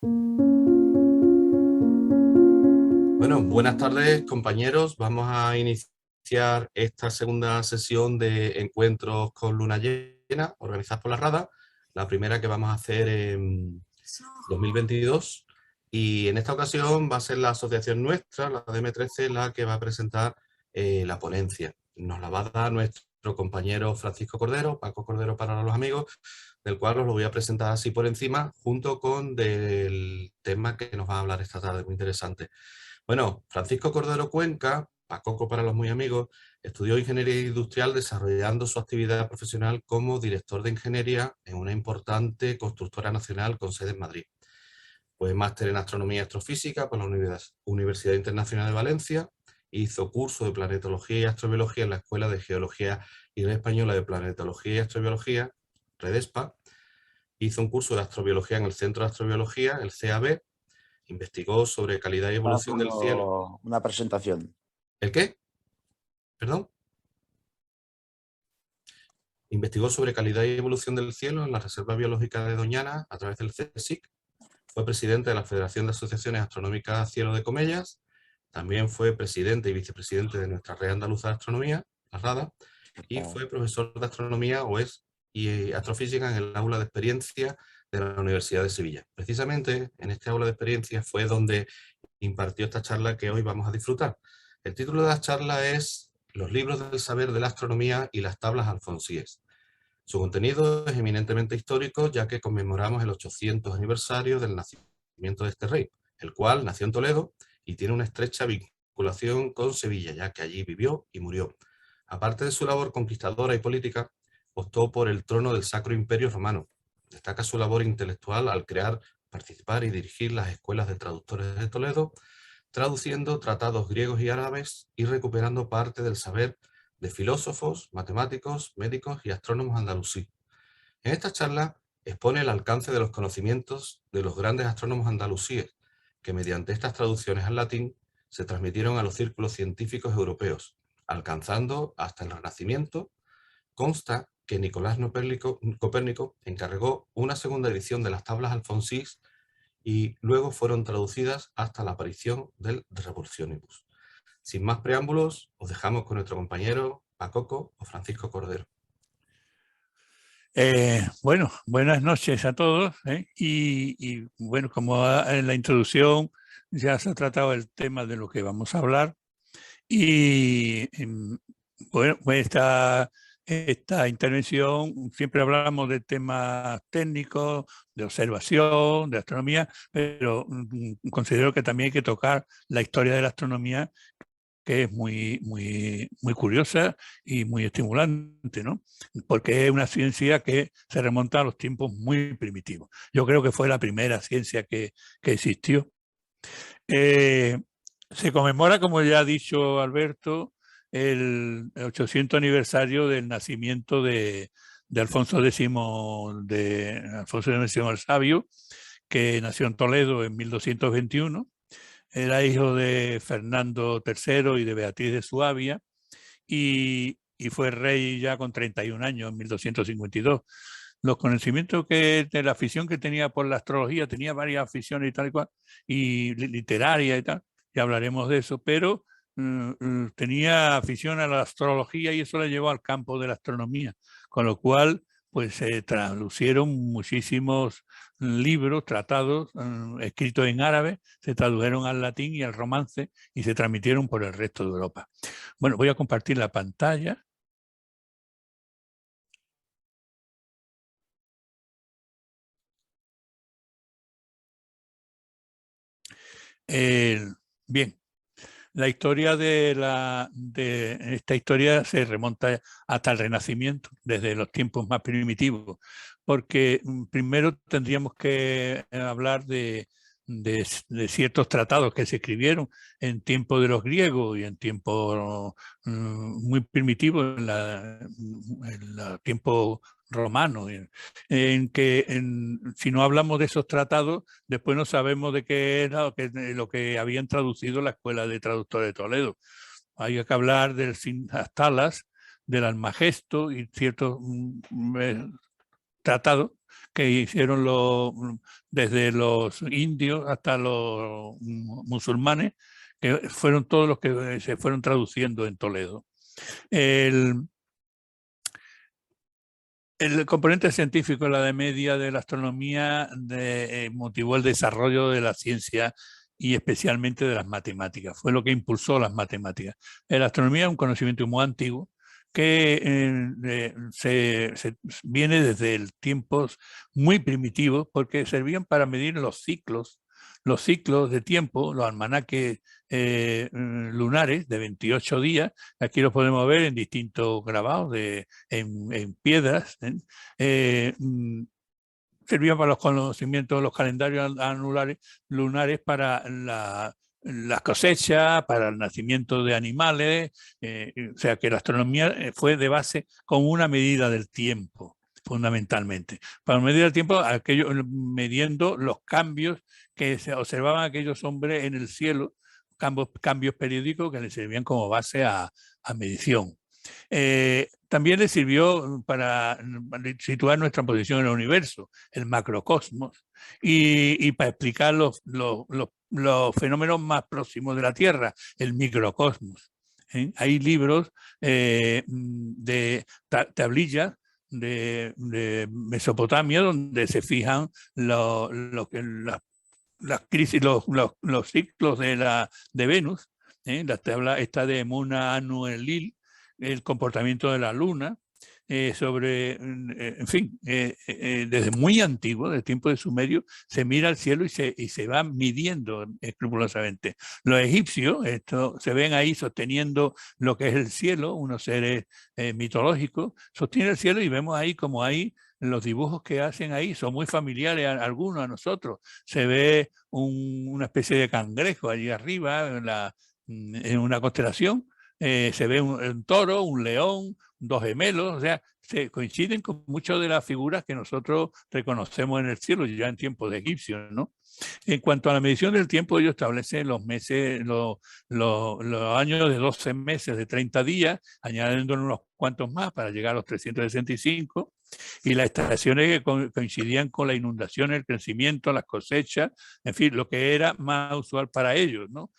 Bueno, buenas tardes, compañeros. Vamos a iniciar esta segunda sesión de encuentros con luna llena, organizadas por la Rada, la primera que vamos a hacer en 2022. Y en esta ocasión va a ser la asociación nuestra, la DM13, la que va a presentar la ponencia. Nos la va a dar nuestro compañero Francisco Cordero, Paco Cordero para los amigos, del cual os lo voy a presentar así por encima, junto con del tema que nos va a hablar esta tarde, muy interesante. Bueno, Francisco Cordero Cuenca, Pacoco para los muy amigos, estudió ingeniería industrial desarrollando su actividad profesional como director de ingeniería en una importante constructora nacional con sede en Madrid. Fue máster en astronomía y astrofísica por la Universidad Internacional de Valencia, hizo curso de planetología y astrobiología en la Escuela de Geología y Red Española de Planetología y Astrobiología, REDESPA, hizo un curso de astrobiología en el Centro de Astrobiología, el CAB, investigó sobre calidad y evolución del cielo. Una presentación. ¿El qué? ¿Perdón? Investigó sobre calidad y evolución del cielo en la Reserva Biológica de Doñana a través del CSIC. Fue presidente de la Federación de Asociaciones Astronómicas Cielo de Comellas. También fue presidente y vicepresidente de nuestra Red Andaluza de Astronomía, la RADA, y fue profesor de astronomía y astrofísica en el aula de experiencia de la Universidad de Sevilla. Precisamente en este aula de experiencia fue donde impartió esta charla que hoy vamos a disfrutar. El título de la charla es Los libros del saber de la astronomía y las tablas alfonsíes. Su contenido es eminentemente histórico, ya que conmemoramos el 800 aniversario del nacimiento de este rey, el cual nació en Toledo y tiene una estrecha vinculación con Sevilla, ya que allí vivió y murió. Aparte de su labor conquistadora y política, optó por el trono del Sacro Imperio Romano. Destaca su labor intelectual al crear, participar y dirigir las escuelas de traductores de Toledo, traduciendo tratados griegos y árabes y recuperando parte del saber de filósofos, matemáticos, médicos y astrónomos andalusíes. En esta charla expone el alcance de los conocimientos de los grandes astrónomos andalusíes, que mediante estas traducciones al latín se transmitieron a los círculos científicos europeos, alcanzando hasta el Renacimiento. Consta que Nicolás Copérnico encargó una segunda edición de las tablas alfonsíes y luego fueron traducidas hasta la aparición del Revolutionibus. Sin más preámbulos, os dejamos con nuestro compañero Pacoco o Francisco Cordero. Bueno, buenas noches a todos. Bueno, como en la introducción ya se ha tratado el tema de lo que vamos a hablar. Y bueno, pues esta intervención siempre hablamos de temas técnicos, de observación, de astronomía, pero considero que también hay que tocar la historia de la astronomía, que es muy curiosa y muy estimulante, ¿no? Porque es una ciencia que se remonta a los tiempos muy primitivos. Yo creo que fue la primera ciencia que existió. Se conmemora, como ya ha dicho Alberto, el 800 aniversario del nacimiento de Alfonso X, Alfonso X el Sabio, que nació en Toledo en 1221. Era hijo de Fernando III y de Beatriz de Suabia, y fue rey ya con 31 años, en 1252. Los conocimientos de la afición que tenía por la astrología, tenía varias aficiones y tal y cual, y literaria y tal, ya hablaremos de eso, pero tenía afición a la astrología y eso le llevó al campo de la astronomía, con lo cual pues se traducieron muchísimos libros, tratados escritos en árabe, se tradujeron al latín y al romance y se transmitieron por el resto de Europa. Bueno, voy a compartir la pantalla. Bien, la historia de esta historia se remonta hasta el Renacimiento, desde los tiempos más primitivos, porque primero tendríamos que hablar de ciertos tratados que se escribieron en tiempo de los griegos y en tiempo muy primitivo, en tiempo romano, en que si no hablamos de esos tratados, después no sabemos de qué era lo que habían traducido la Escuela de Traductores de Toledo. Hay que hablar del Sintalas, del Almagesto y ciertos tratados que hicieron desde los indios hasta los musulmanes, que fueron todos los que se fueron traduciendo en Toledo. El componente científico, la de media de la astronomía, motivó el desarrollo de la ciencia y especialmente de las matemáticas. Fue lo que impulsó las matemáticas. La astronomía es un conocimiento muy antiguo que viene desde tiempos muy primitivos, porque servían para medir los ciclos de tiempo, los almanaques lunares de 28 días. Aquí los podemos ver en distintos grabados en piedras. Servían para los conocimientos, los calendarios lunares para las cosechas, para el nacimiento de animales. O sea que la astronomía fue de base como una medida del tiempo, fundamentalmente. Para medir el tiempo, midiendo los cambios que se observaban aquellos hombres en el cielo, cambios periódicos que les servían como base a medición. También le sirvió para situar nuestra posición en el universo, el macrocosmos, y para explicar los fenómenos más próximos de la Tierra, el microcosmos. Hay libros de tablillas de Mesopotamia donde se fijan las crisis, los ciclos de Venus, la tabla esta de Muna Anu Enlil, el comportamiento de la luna, en fin, desde muy antiguo, desde el tiempo de Sumerio, se mira al cielo y se va midiendo escrupulosamente. Los egipcios se ven ahí sosteniendo lo que es el cielo, unos seres mitológicos, sostienen el cielo y vemos ahí como hay los dibujos que hacen ahí, son muy familiares a algunos, a nosotros. Se ve una especie de cangrejo allí arriba en una constelación. Se ve un toro, un león, dos gemelos, o sea, se coinciden con muchas de las figuras que nosotros reconocemos en el cielo ya en tiempos de egipcios, ¿no? En cuanto a la medición del tiempo, ellos establecen los meses, los años de 12 meses, de 30 días, añadiendo unos cuantos más para llegar a los 365, y las estaciones que coincidían con la inundación, el crecimiento, las cosechas, en fin, lo que era más usual para ellos, ¿no?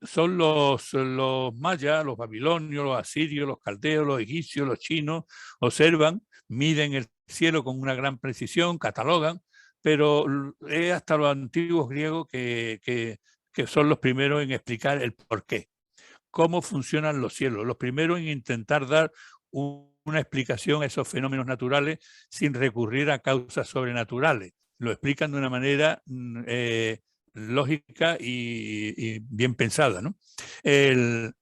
Son los mayas, los babilonios, los asirios, los caldeos, los egipcios, los chinos, observan, miden el cielo con una gran precisión, catalogan, pero es hasta los antiguos griegos que son los primeros en explicar el porqué, cómo funcionan los cielos, los primeros en intentar dar una explicación a esos fenómenos naturales sin recurrir a causas sobrenaturales. Lo explican de una manera lógica y bien pensada, ¿no? El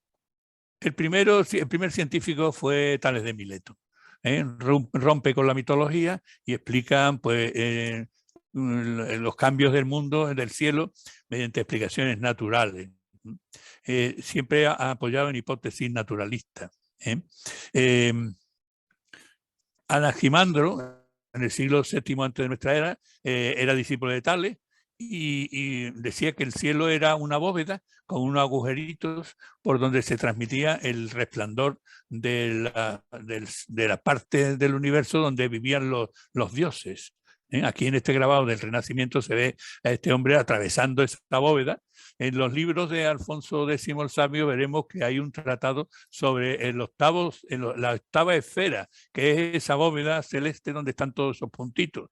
primer científico fue Tales de Mileto. Rompe con la mitología y explican pues, los cambios del mundo, del cielo, mediante explicaciones naturales. Siempre ha apoyado en hipótesis naturalistas. Anaximandro, en el siglo VII antes de nuestra era, era discípulo de Tales y decía que el cielo era una bóveda con unos agujeritos por donde se transmitía el resplandor de la parte del universo donde vivían los dioses. Aquí en este grabado del Renacimiento se ve a este hombre atravesando esa bóveda. En los libros de Alfonso X el Sabio veremos que hay un tratado sobre la octava esfera, que es esa bóveda celeste donde están todos esos puntitos.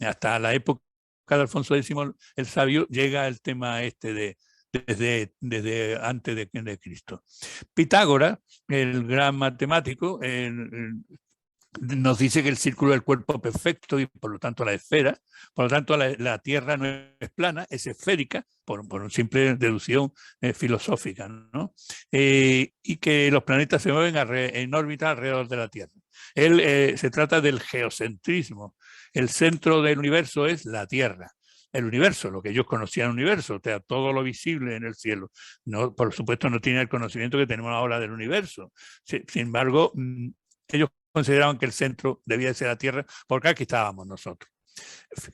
Hasta la época de Alfonso X el Sabio llega el tema desde antes de Cristo. Pitágoras, el gran matemático, nos dice que el círculo es el cuerpo perfecto y por lo tanto la esfera, por lo tanto la Tierra no es plana, es esférica, por una simple deducción filosófica, ¿no? Y que los planetas se mueven en órbita alrededor de la Tierra. Se trata del geocentrismo. El centro del universo es la Tierra. El universo, lo que ellos conocían universo, o sea, todo lo visible en el cielo. No, por supuesto no tiene el conocimiento que tenemos ahora del universo. Sin embargo, ellos consideraban que el centro debía ser la Tierra, porque aquí estábamos nosotros.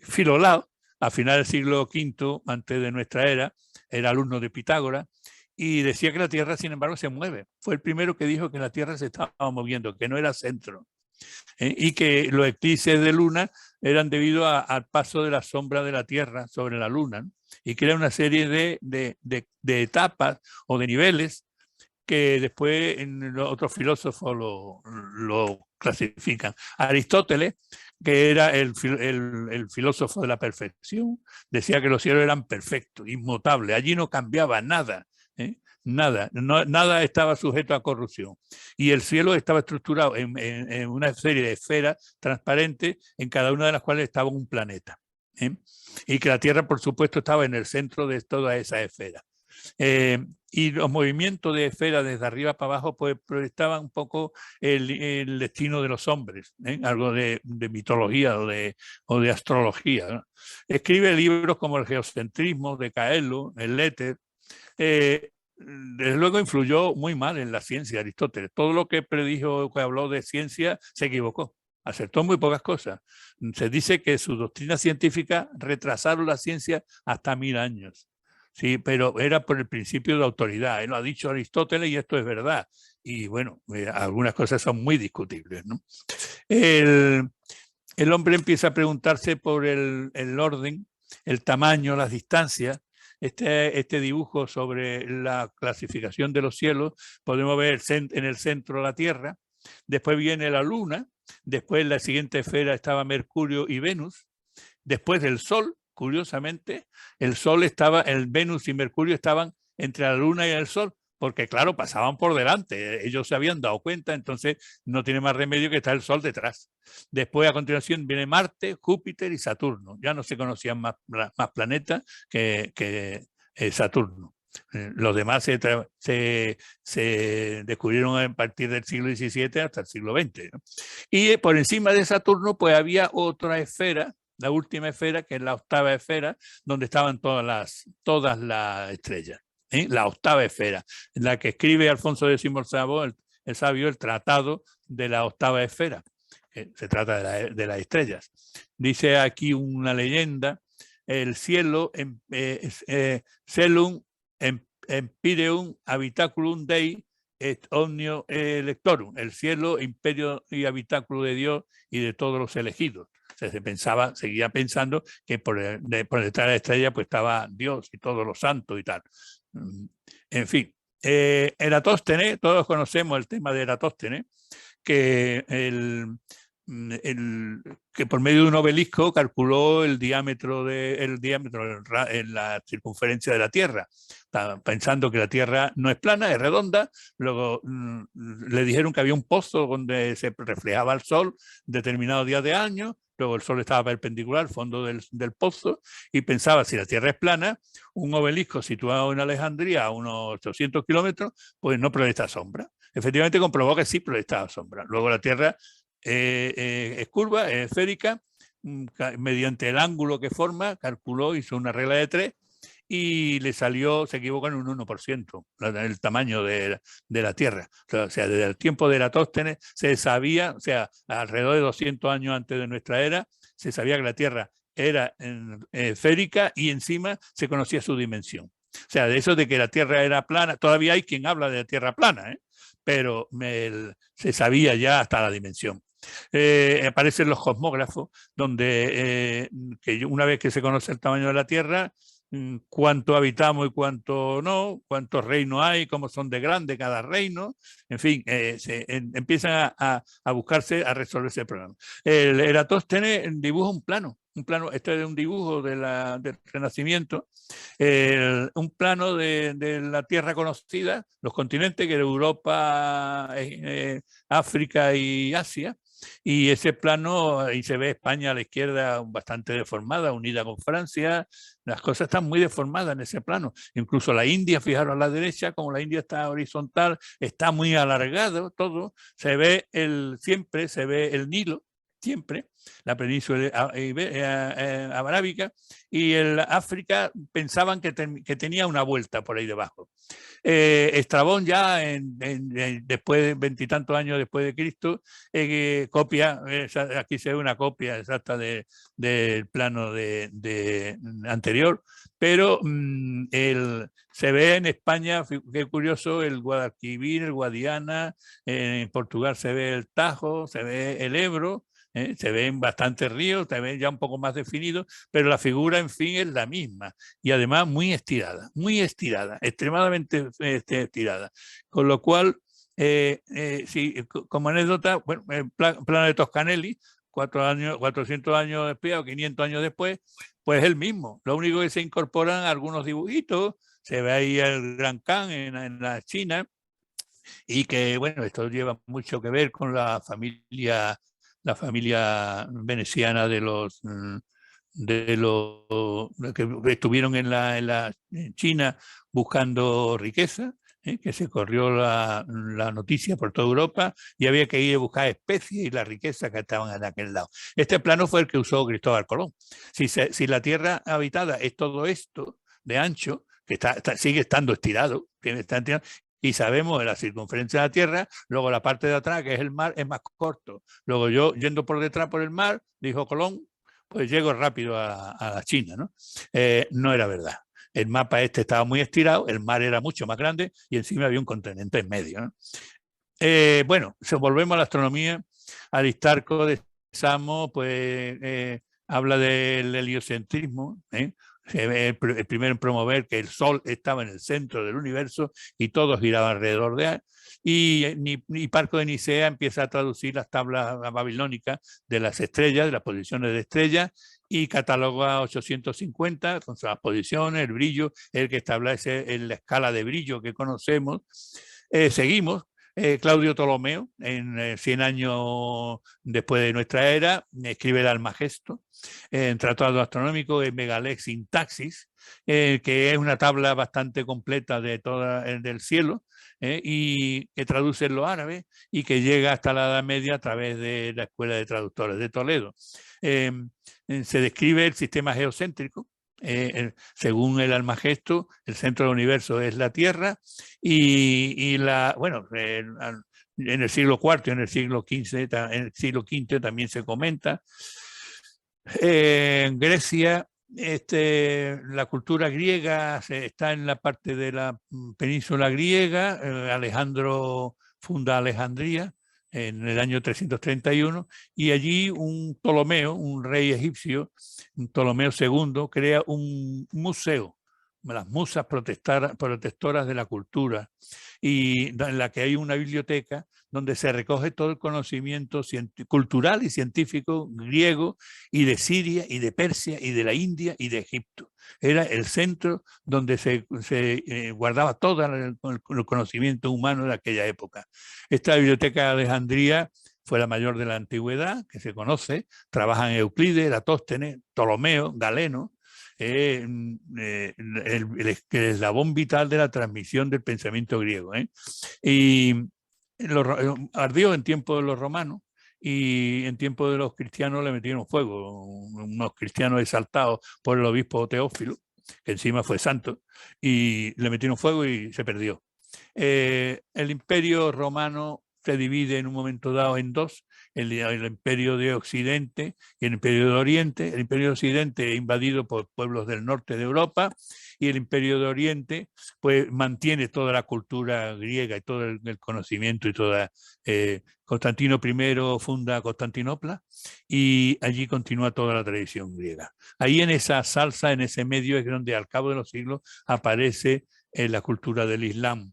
Filolao, a final del siglo V, antes de nuestra era, era alumno de Pitágoras y decía que la Tierra, sin embargo, se mueve. Fue el primero que dijo que la Tierra se estaba moviendo, que no era centro. y que los eclipses de luna eran debido al paso de la sombra de la Tierra sobre la luna, ¿no? Y que era una serie de etapas o de niveles que después otros filósofos lo clasifican. Aristóteles, que era el filósofo de la perfección, decía que los cielos eran perfectos, inmutables, allí no cambiaba nada, ¿eh? Nada, nada estaba sujeto a corrupción. Y el cielo estaba estructurado en una serie de esferas transparentes, en cada una de las cuales estaba un planeta, ¿eh? Y que la Tierra, por supuesto, estaba en el centro de toda esa esfera. Y los movimientos de esfera desde arriba para abajo pues proyectaban un poco el destino de los hombres, ¿eh? Algo de mitología o de astrología, ¿no? Escribe libros como el Geocentrismo de Caelo, el Éter. Desde luego influyó muy mal en la ciencia Aristóteles. Todo lo que predijo, que habló de ciencia, se equivocó. Acertó muy pocas cosas. Se dice que sus doctrinas científicas retrasaron la ciencia hasta 1000 años. Sí, pero era por el principio de autoridad. Él lo ha dicho Aristóteles y esto es verdad. Y bueno, algunas cosas son muy discutibles, ¿no? El hombre empieza a preguntarse por el orden, el tamaño, las distancias. Este dibujo sobre la clasificación de los cielos, podemos ver en el centro la Tierra, después viene la Luna, después en la siguiente esfera estaba Mercurio y Venus, después del Sol. Curiosamente, el Sol estaba, el Venus y Mercurio estaban entre la Luna y el Sol, porque claro, pasaban por delante, ellos se habían dado cuenta, entonces no tiene más remedio que estar el Sol detrás. Después, a continuación, viene Marte, Júpiter y Saturno. Ya no se conocían más planetas que Saturno. Los demás se descubrieron a partir del siglo XVII hasta el siglo XX, ¿no? Y por encima de Saturno, pues había otra esfera, la última esfera, que es la octava esfera, donde estaban todas las estrellas, ¿eh? La octava esfera, en la que escribe Alfonso X el Sabio, el tratado de la octava esfera. Se trata de las estrellas. Dice aquí una leyenda: el cielo, celum empireum habitaculum Dei et omnio electorum, el cielo, imperio y habitáculo de Dios y de todos los elegidos. Seguía pensando que por detrás de la estrella pues estaba Dios y todos los santos y tal. En fin, Eratóstenes, todos conocemos el tema de Eratóstenes, que que por medio de un obelisco calculó el diámetro en la circunferencia de la Tierra, pensando que la Tierra no es plana, es redonda. Luego le dijeron que había un pozo donde se reflejaba el sol determinados días de año. Luego el sol estaba perpendicular al fondo del pozo y pensaba, si la Tierra es plana, un obelisco situado en Alejandría a unos 800 kilómetros, pues no proyecta sombra. Efectivamente comprobó que sí proyectaba sombra. Luego la Tierra es curva, es esférica, mediante el ángulo que forma, calculó, hizo una regla de 3 y le salió, se equivocó en un 1% el tamaño de la Tierra. O sea, desde el tiempo de Eratóstenes se sabía, o sea, alrededor de 200 años antes de nuestra era, se sabía que la Tierra era esférica y encima se conocía su dimensión. O sea, de eso de que la Tierra era plana, todavía hay quien habla de la Tierra plana, ¿eh? Pero se sabía ya hasta la dimensión. Aparecen los cosmógrafos, donde que una vez que se conoce el tamaño de la Tierra, cuánto habitamos y cuánto no, cuántos reinos hay, cómo son de grande cada reino, en fin, empiezan a buscarse, a resolver ese problema. El Eratóstenes dibuja un plano, este es un dibujo del Renacimiento, un plano de la Tierra conocida, los continentes, que era Europa, África y Asia. Y ese plano, ahí se ve España a la izquierda bastante deformada, unida con Francia. Las cosas están muy deformadas en ese plano. Incluso la India, fijaros a la derecha, como la India está horizontal, está muy alargado todo. Siempre se ve el Nilo, siempre, la península arábica, y el África pensaban que tenía una vuelta por ahí debajo. Estrabón ya después de 20 y tantos años después de Cristo copia, aquí se ve una copia exacta del plano anterior, pero se ve en España, qué curioso, el Guadalquivir, el Guadiana, en Portugal se ve el Tajo, se ve el Ebro, se ven bastantes ríos, se ven ya un poco más definidos, pero la figura, en fin, es la misma y además muy estirada, extremadamente estirada. Con lo cual, sí, como anécdota, bueno, el plano de Toscanelli, 400 años después o 500 años después, pues es el mismo. Lo único que se incorporan algunos dibujitos, se ve ahí el Gran Khan en la China, y que, bueno, esto lleva mucho que ver con la familia veneciana de los que estuvieron en China buscando riqueza, que se corrió la noticia por toda Europa y había que ir a buscar especies y la riqueza que estaban en aquel lado. Este plano fue el que usó Cristóbal Colón. Si la tierra habitada es todo esto de ancho, que sigue estando estirado, y sabemos de la circunferencia de la Tierra, luego la parte de atrás, que es el mar, es más corto. Luego yo, yendo por detrás por el mar, dijo Colón, pues llego rápido a la China, ¿no? No era verdad. El mapa estaba muy estirado, el mar era mucho más grande y encima había un continente en medio, ¿no? Bueno, si volvemos a la astronomía, Aristarco de Samos, pues habla del heliocentrismo, el primero en promover que el Sol estaba en el centro del universo y todo giraba alrededor de él. Y Parco de Nicea empieza a traducir las tablas babilónicas de las estrellas, de las posiciones de estrellas, y cataloga 850 con sus posiciones, el brillo, el que establece en la escala de brillo que conocemos. Seguimos. Claudio Ptolomeo, en 100 años después de nuestra era, escribe el Almagesto, en Tratado Astronómico, en Megalex Sintaxis, que es una tabla bastante completa de del cielo, y que traduce en lo árabe y que llega hasta la Edad Media a través de la Escuela de Traductores de Toledo. Se describe el sistema geocéntrico. Según el Almagesto, el centro del universo es la Tierra bueno, en el siglo IV y en el siglo V también se comenta. En Grecia, la cultura griega está en la parte de la península griega. Alejandro funda Alejandría en el año 331 y allí un Ptolomeo, un rey egipcio, un Ptolomeo II, crea un museo, las musas protectoras de la cultura, y en la que hay una biblioteca donde se recoge todo el conocimiento cultural y científico griego y de Siria y de Persia y de la India y de Egipto. Era el centro donde se guardaba todo el conocimiento humano de aquella época. Esta biblioteca de Alejandría fue la mayor de la antigüedad, que se conoce. Trabajan Euclides, Eratóstenes, Ptolomeo, Galeno, el eslabón vital de la transmisión del pensamiento griego. Y ardió en tiempo de los romanos y en tiempo de los cristianos le metieron fuego, unos cristianos exaltados por el obispo Teófilo, que encima fue santo, y le metieron fuego y se perdió. El imperio romano se divide en un momento dado en dos, el imperio de Occidente y el imperio de Oriente. El imperio de Occidente invadido por pueblos del norte de Europa y el imperio de Oriente pues mantiene toda la cultura griega y todo el conocimiento y toda... Constantino I funda Constantinopla y allí continúa toda la tradición griega. Ahí en esa salsa, en ese medio, es donde al cabo de los siglos aparece la cultura del Islam.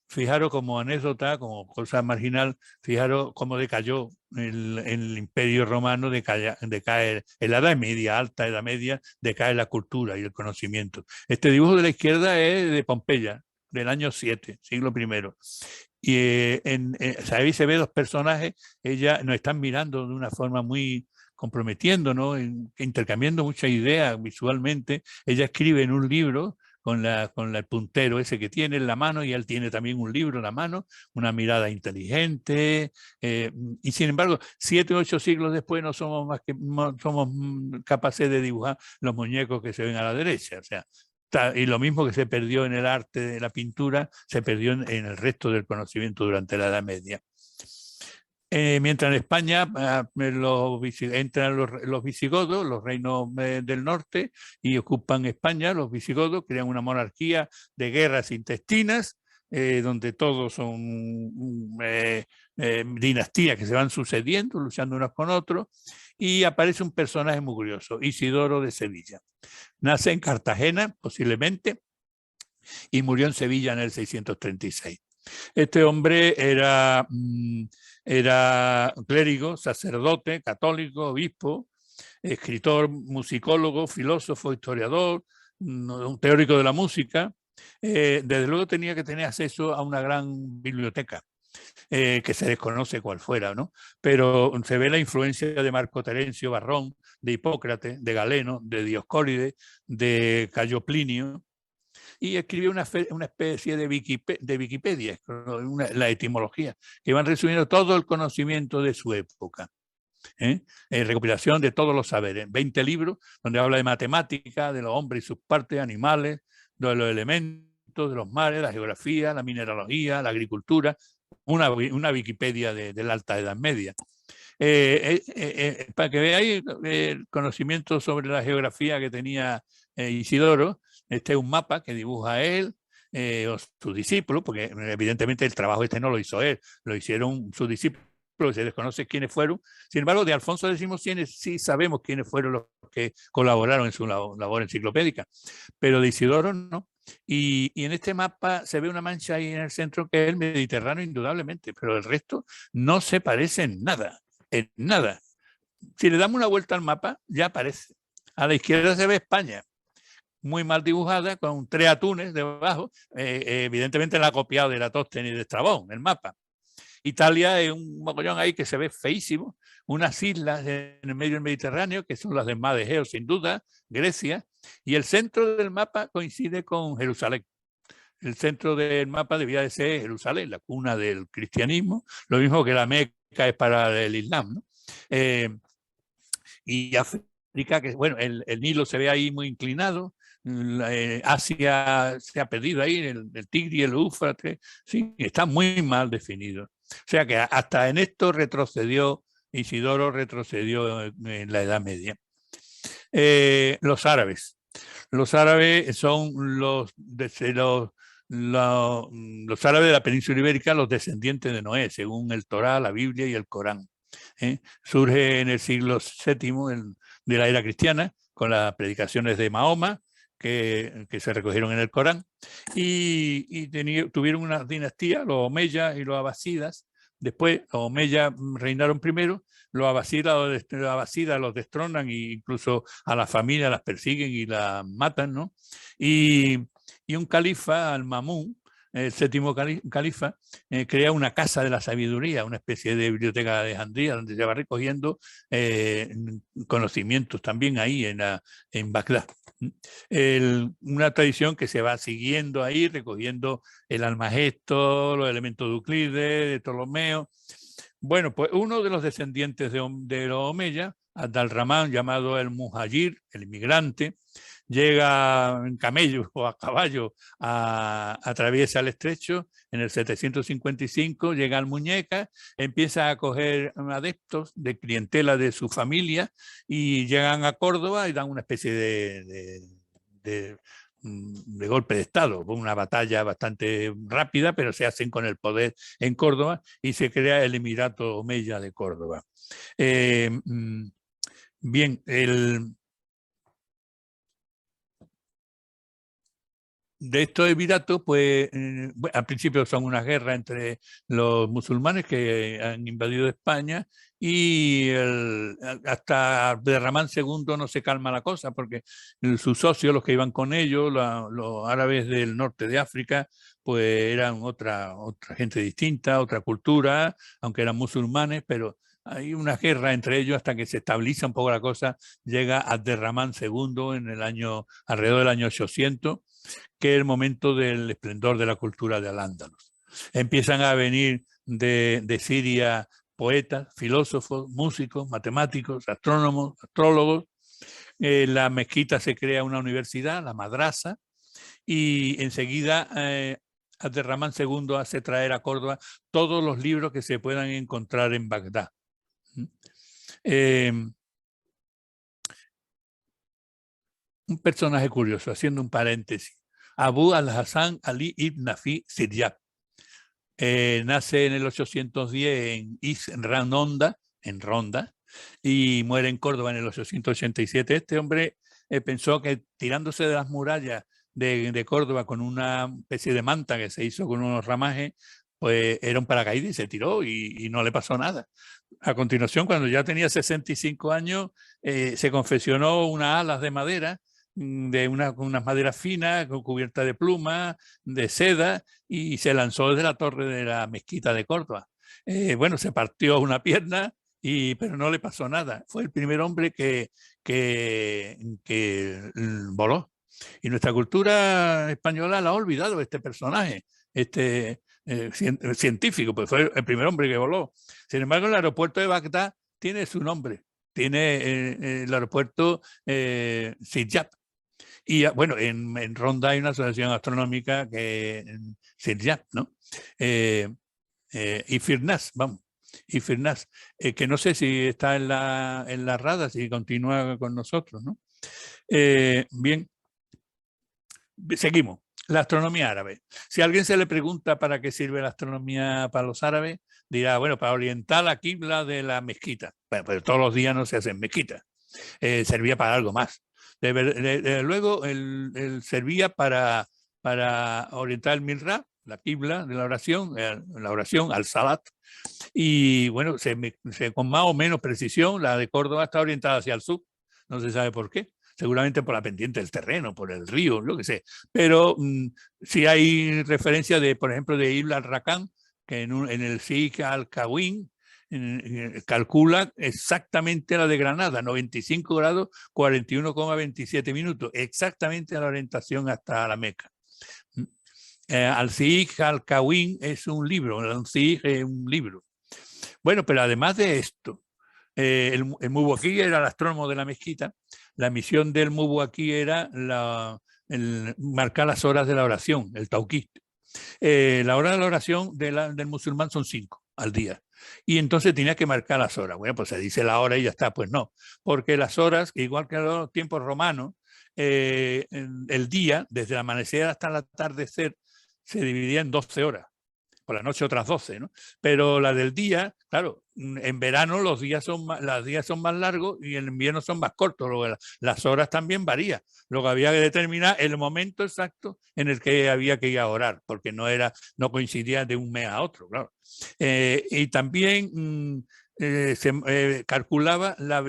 Fijaros como anécdota, como cosa marginal, fijaros cómo decayó el imperio romano, decae en la Edad Media, alta Edad Media, decae la cultura y el conocimiento. Este dibujo de la izquierda es de Pompeya, del año 7, siglo I. Y ahí se ve dos personajes, ellas nos están mirando de una forma muy comprometiendo, ¿no? Intercambiando muchas ideas visualmente. Ella escribe en un libro el puntero ese que tiene en la mano, y él tiene también un libro en la mano, una mirada inteligente, y sin embargo, 7 o 8 siglos después no somos capaces de dibujar los muñecos que se ven a la derecha. O sea, y lo mismo que se perdió en el arte de la pintura, se perdió en el resto del conocimiento durante la Edad Media. Mientras en España entran los visigodos, los reinos del norte, y ocupan España. Los visigodos crean una monarquía de guerras intestinas, donde todos son dinastías que se van sucediendo, luchando unos con otros, y aparece un personaje muy curioso, Isidoro de Sevilla. Nace en Cartagena, posiblemente, y murió en Sevilla en el 636. Este hombre era clérigo, sacerdote, católico, obispo, escritor, musicólogo, filósofo, historiador, un teórico de la música. Desde luego tenía que tener acceso a una gran biblioteca, que se desconoce cuál fuera, ¿no? Pero se ve la influencia de Marco Terencio Varrón, de Hipócrates, de Galeno, de Dioscórides, de Cayo Plinio, y escribió una especie de Wikipedia, la etimología, que van resumiendo todo el conocimiento de su época. Recopilación de todos los saberes, 20 libros donde habla de matemática, de los hombres y sus partes, animales, de los elementos, de los mares, la geografía, la mineralogía, la agricultura, una Wikipedia de la Alta Edad Media. Para que veáis el conocimiento sobre la geografía que tenía Isidoro, este es un mapa que dibuja él, o su discípulo, porque evidentemente el trabajo este no lo hizo él, lo hicieron sus discípulos, se desconoce quiénes fueron. Sin embargo, de Alfonso X sí sabemos quiénes fueron los que colaboraron en su labor enciclopédica, pero de Isidoro no. Y en este mapa se ve una mancha ahí en el centro que es el Mediterráneo, indudablemente, pero el resto no se parece en nada, en nada. Si le damos una vuelta al mapa, ya aparece. A la izquierda se ve España, muy mal dibujada, con 3 atunes debajo. Evidentemente la ha copiado de Eratóstenes y de Estrabón, el mapa. Italia es un mogollón ahí que se ve feísimo, unas islas en el medio del Mediterráneo, que son las del Mar de Egeo, sin duda, Grecia, y el centro del mapa coincide con Jerusalén. El centro del mapa debía de ser Jerusalén, la cuna del cristianismo, lo mismo que la Meca es para el Islam, ¿no? Y África, que bueno, el Nilo se ve ahí muy inclinado, Asia se ha perdido ahí, el Tigris, el Éufrates, sí, está muy mal definido. O sea que hasta en esto Isidoro retrocedió en la Edad Media. Los árabes. Los árabes son los árabes de la península ibérica, los descendientes de Noé, según el Torá, la Biblia y el Corán. Surge en el siglo VII de la era cristiana, con las predicaciones de Mahoma, que se recogieron en el Corán, y tuvieron una dinastía, los omeyas y los abasidas. Después los omeyas reinaron primero, los abasidas los destronan, e incluso a la familia las persiguen y las matan, ¿no? Y un califa, al-Mamún, el 7º califa, crea una casa de la sabiduría, una especie de biblioteca de Alejandría, donde se va recogiendo conocimientos también ahí en Bagdad. Una tradición que se va siguiendo ahí, recogiendo el Almagesto, los elementos de Euclides, de Ptolomeo. Bueno, pues uno de los descendientes de los Omeya, Abd-al-Rahman, llamado el Muhajir, el inmigrante, llega en camello o a caballo, atraviesa el estrecho en el 755, llega al Muñeca, empieza a coger adeptos de clientela de su familia y llegan a Córdoba y dan una especie de golpe de Estado, una batalla bastante rápida, pero se hacen con el poder en Córdoba y se crea el Emirato Omeya de Córdoba. Bien, de estos emiratos, pues al principio son una guerra entre los musulmanes que han invadido España y hasta Abderramán II no se calma la cosa, porque sus socios, los que iban con ellos, los árabes del norte de África, pues eran otra gente distinta, otra cultura, aunque eran musulmanes, pero hay una guerra entre ellos hasta que se estabiliza un poco la cosa. Llega Abderramán II en el año, alrededor del año 800, que es el momento del esplendor de la cultura de Al-Ándalus. Empiezan a venir de Siria poetas, filósofos, músicos, matemáticos, astrónomos, astrólogos. En la mezquita se crea una universidad, la madrasa, y enseguida Abderramán II hace traer a Córdoba todos los libros que se puedan encontrar en Bagdad. Un personaje curioso, haciendo un paréntesis. Abu al-Hasan Ali ibn Nafi Siryab. Nace en el 810 en Ronda, y muere en Córdoba en el 887. Este hombre pensó que tirándose de las murallas de Córdoba con una especie de manta que se hizo con unos ramajes, pues era un paracaídas y se tiró y no le pasó nada. A continuación, cuando ya tenía 65 años, se confeccionó unas alas de madera, de unas maderas finas, cubiertas de plumas, de seda, y se lanzó desde la torre de la mezquita de Córdoba. Bueno, se partió una pierna, pero no le pasó nada. Fue el primer hombre que voló. Y nuestra cultura española la ha olvidado este personaje, científico, pues fue el primer hombre que voló. Sin embargo, el aeropuerto de Bagdad tiene su nombre, tiene el aeropuerto Siryab. Y bueno, en Ronda hay una asociación astronómica que Siryab, ¿no? Y Firnas, vamos. Y Firnas, que no sé si está en la rada, si continúa con nosotros, ¿no? Bien, seguimos. La astronomía árabe. Si a alguien se le pregunta para qué sirve la astronomía para los árabes, dirá, bueno, para orientar la quibla de la mezquita. Bueno, pero todos los días no se hacen mezquitas. Servía para algo más. Luego, servía para orientar el mihrab, la quibla de la oración al salat. Y bueno, con más o menos precisión, la de Córdoba está orientada hacia el sur. No se sabe por qué. Seguramente por la pendiente del terreno, por el río, lo que sé. Pero si hay referencia por ejemplo, de Ibn al-Rakan, que en el Sig al-Kawin calcula exactamente la de Granada, 95 grados, 41,27 minutos, exactamente la orientación hasta la Meca. Al-Sig al-Kawin es un libro, Al-Sig es un libro. Bueno, pero además de esto, el Mubuaki era el astrónomo de la mezquita. La misión del Mubuaki era marcar las horas de la oración, el tauquí. La hora de la oración del musulmán son 5 al día. Y entonces tenía que marcar las horas. Bueno, pues se dice la hora y ya está. Pues no, porque las horas, igual que en los tiempos romanos, el día, desde el amanecer hasta el atardecer, se dividía en 12 horas. Por la noche otras 12, ¿no? Pero la del día, claro, en verano los días son más largos y en invierno son más cortos. Luego las horas también varían. Luego había que determinar el momento exacto en el que había que ir a orar, porque no coincidía de un mes a otro, claro. Y también se calculaba la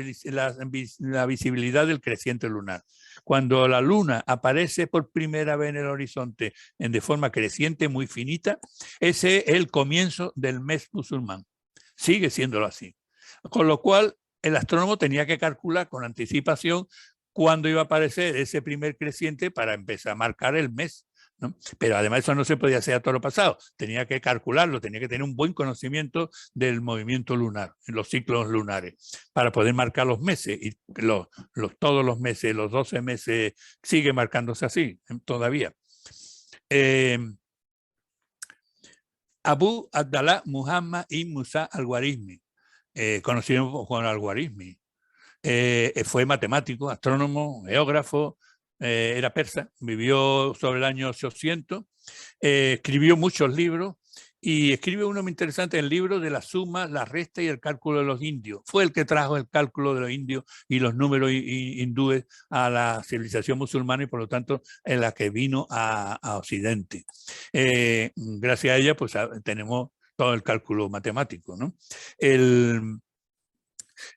visibilidad del creciente lunar. Cuando la luna aparece por primera vez en el horizonte de forma creciente, muy finita, ese es el comienzo del mes musulmán. Sigue siéndolo así. Con lo cual, el astrónomo tenía que calcular con anticipación cuándo iba a aparecer ese primer creciente para empezar a marcar el mes, ¿no? Pero además eso no se podía hacer a todo lo pasado, tenía que calcularlo, tenía que tener un buen conocimiento del movimiento lunar, los ciclos lunares, para poder marcar los meses, y todos los meses, los 12 meses, sigue marcándose así todavía. Abu Abdallah Muhammad ibn Musa al-Khwarizmi, conocido como al-Khwarizmi, fue matemático, astrónomo, geógrafo, era persa, vivió sobre el año 800, escribió muchos libros y escribe uno muy interesante, el libro de la suma, la resta y el cálculo de los indios. Fue el que trajo el cálculo de los indios y los números hindúes a la civilización musulmana y por lo tanto en la que vino a Occidente. Gracias a ella pues tenemos todo el cálculo matemático, ¿no?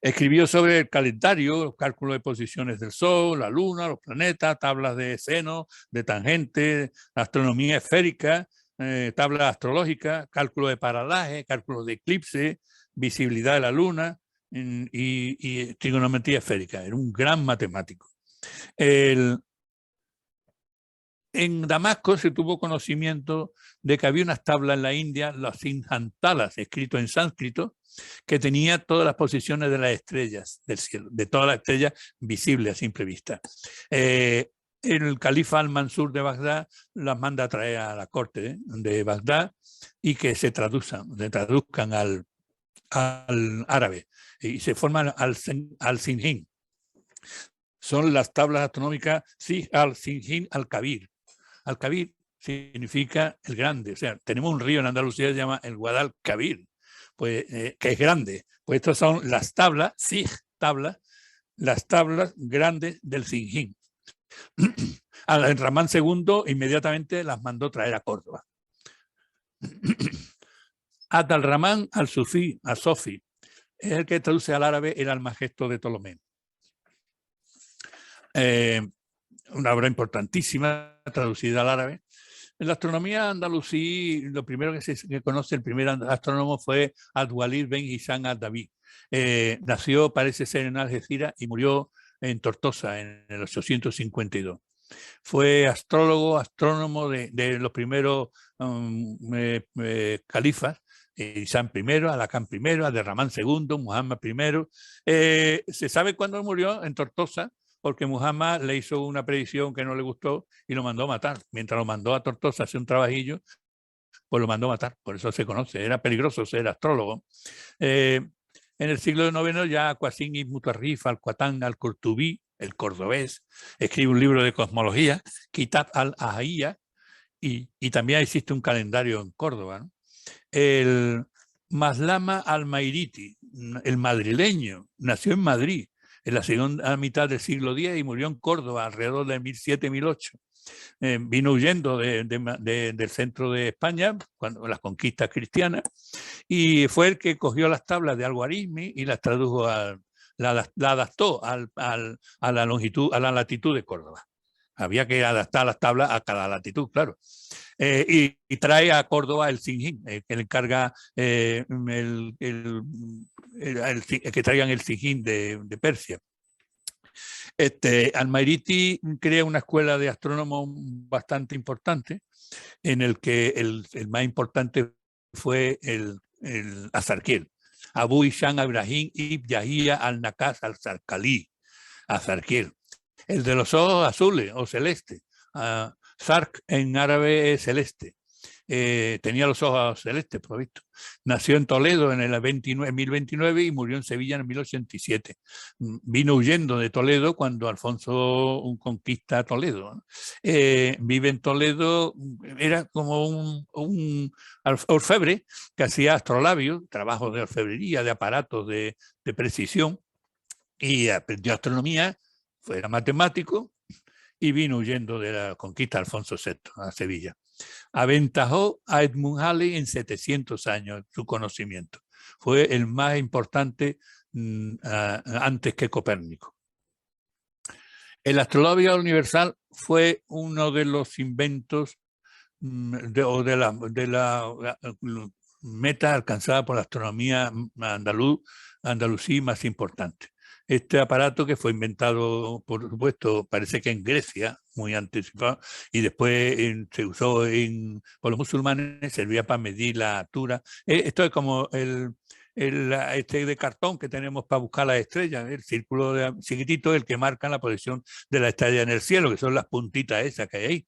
Escribió sobre el calendario, los cálculos de posiciones del Sol, la Luna, los planetas, tablas de seno, de tangente, astronomía esférica, tablas astrológicas, cálculo de paralaje, cálculo de eclipse, visibilidad de la luna y trigonometría esférica. Era un gran matemático. En Damasco se tuvo conocimiento de que había unas tablas en la India, las Sinjantalas, escrito en sánscrito, que tenía todas las posiciones de las estrellas del cielo, de todas las estrellas visibles a simple vista. El califa al-Mansur de Bagdad las manda a traer a la corte de Bagdad y que se traduzcan al árabe y se forman al-Sinjin. Son las tablas astronómicas al-Sinjin al-Kabir. Al-Kabir significa el grande, o sea, tenemos un río en Andalucía que se llama el Guadalquivir, pues, que es grande. Pues estas son las tablas, las tablas grandes del Sinjin. Al Ramán II inmediatamente las mandó traer a Córdoba. Abd-al-Rahman al-Sufi, es el que traduce al árabe el Almagesto de Ptolomeo. Una obra importantísima traducida al árabe. En la astronomía andalusí, lo primero que se conoce, el primer astrónomo fue Ad-Walid ben Hisham al-Dabi. Nació, parece ser, en Algeciras y murió en Tortosa en el 852. Fue astrónomo de los primeros califas, Hisham I, Alakán I, Abd-al-Rahman II, Muhammad I. Se sabe cuándo murió en Tortosa, porque Muhammad le hizo una predicción que no le gustó y lo mandó a matar. Mientras lo mandó a Tortosa a hacer un trabajillo, pues lo mandó a matar. Por eso se conoce. Era peligroso ser astrólogo. En el siglo IX ya Qasim ibn Mutarrif al-Qatán al-Qurtubí, el cordobés, escribe un libro de cosmología, Kitab al-Ahiyya, y también existe un calendario en Córdoba, ¿no? El Maslama al-Mairiti, el madrileño, nació en Madrid en la segunda mitad del siglo X y murió en Córdoba alrededor de 1007-1008. Vino huyendo del centro de España, cuando las conquistas cristianas, y fue el que cogió las tablas de Al-Khwarizmi y las tradujo, la adaptó a la longitud, a la latitud de Córdoba. Había que adaptar las tablas a cada latitud, claro. Y trae a Córdoba el Sinjin, que le encarga que traigan el Sinjin de Persia. Al-Mairiti crea una escuela de astrónomos bastante importante, en el que el más importante fue el Azarquiel, Abu Hisham Ibrahim ibn Yahya al-Nakas al-Zarqalí, Azarquiel. El de los ojos azules o celestes. Zarq en árabe es celeste. Tenía los ojos celestes, por visto. Nació en Toledo en el 1029 y murió en Sevilla en 1087. Vino huyendo de Toledo cuando Alfonso conquista Toledo, ¿no? Vive en Toledo, era como un orfebre que hacía astrolabios, trabajos de orfebrería, de aparatos de precisión, y aprendió astronomía, era matemático y vino huyendo de la conquista de Alfonso VI a Sevilla. Aventajó a Edmund Halley en 700 años su conocimiento. Fue el más importante antes que Copérnico. El astrolabio universal fue uno de los inventos de la meta alcanzada por la astronomía andalusí más importante. Este aparato, que fue inventado, por supuesto, parece que en Grecia, muy anticipado, y después se usó por los musulmanes, servía para medir la altura. Esto es como este de cartón que tenemos para buscar las estrellas, el círculo chiquitito, el que marca la posición de la estrella en el cielo, que son las puntitas esas que hay ahí.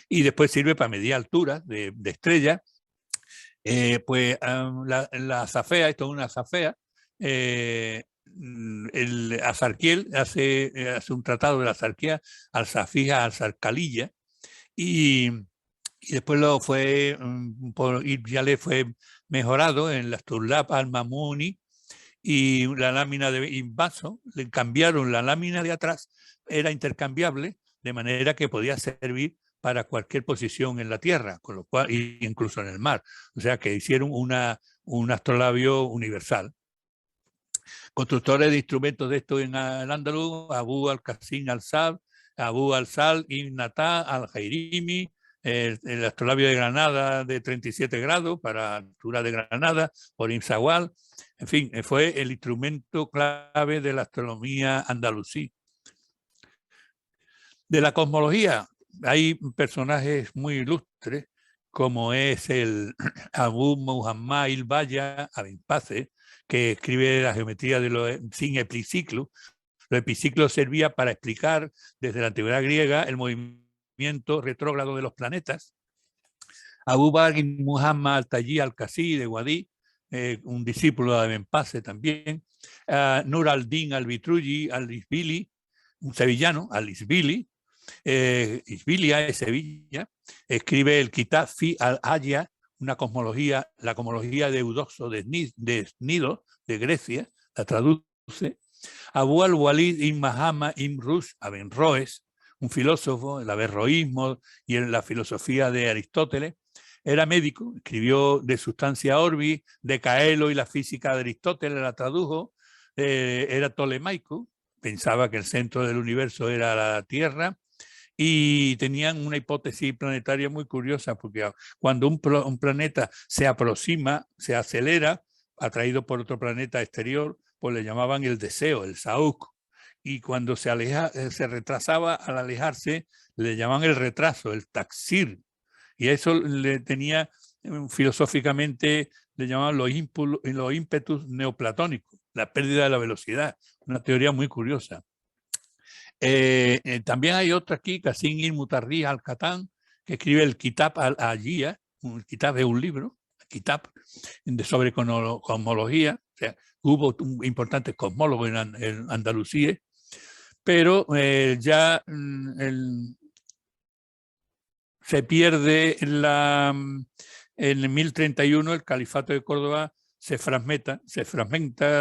Y después sirve para medir alturas de estrellas. La azafea, esto es una azafea, el Azarquiel hace un tratado de la Azarquía, Al-Safija, Al-Zarqaliyya, y después ya le fue mejorado en las Turlab al-Mamuni, y la lámina de invaso, le cambiaron la lámina de atrás, era intercambiable, de manera que podía servir para cualquier posición en la Tierra, con lo cual, incluso en el mar. O sea que hicieron un astrolabio universal. Constructores de instrumentos de esto en Al-Ándalus, Abu al-Qasim al-Sab, Abu al-Sal ibn Natá al-Jairimi, el astrolabio de Granada de 37 grados para altura de Granada, por Imsagual. En fin, fue el instrumento clave de la astronomía andalusí. De la cosmología hay personajes muy ilustres, como es el Abu Muhammad il-Baya Abenpace, que escribe la geometría de los sin epiciclos. Los epiciclos servían para explicar desde la antigüedad griega el movimiento retrógrado de los planetas. Abu Bakr Muhammad al-Tayi al-Qasi de Guadí, un discípulo de Abenpace también. Nur al-Din al-Vitruyi al-Isbili, un sevillano, al-Isbili, Isbilia de Sevilla, escribe el Kitab fi al-Haya, una cosmología, la cosmología de Eudoxo de Cnido, de Grecia, la traduce. Abu al-Walid ibn Muhammad ibn Rushd Averroes, un filósofo, el averroísmo y en la filosofía de Aristóteles. Era médico, escribió De Substantia Orbi, de Caelo y la física de Aristóteles, la tradujo. Era tolemaico, pensaba que el centro del universo era la Tierra, y tenían una hipótesis planetaria muy curiosa, porque cuando un planeta se aproxima, se acelera, atraído por otro planeta exterior, pues le llamaban el deseo, el saúk, y cuando se retrasaba al alejarse, le llamaban el retraso, el taxir, y eso le tenía filosóficamente, le llamaban los ímpetus neoplatónicos, la pérdida de la velocidad, una teoría muy curiosa. También hay otro aquí, Qasim al-Mutarri al-Qatán, que escribe el Kitab al-Ajia, el Kitab es un libro, Kitab, sobre cosmología. O sea, hubo importantes cosmólogos en Andalucía, pero ya se pierde en 1031 el califato de Córdoba se fragmenta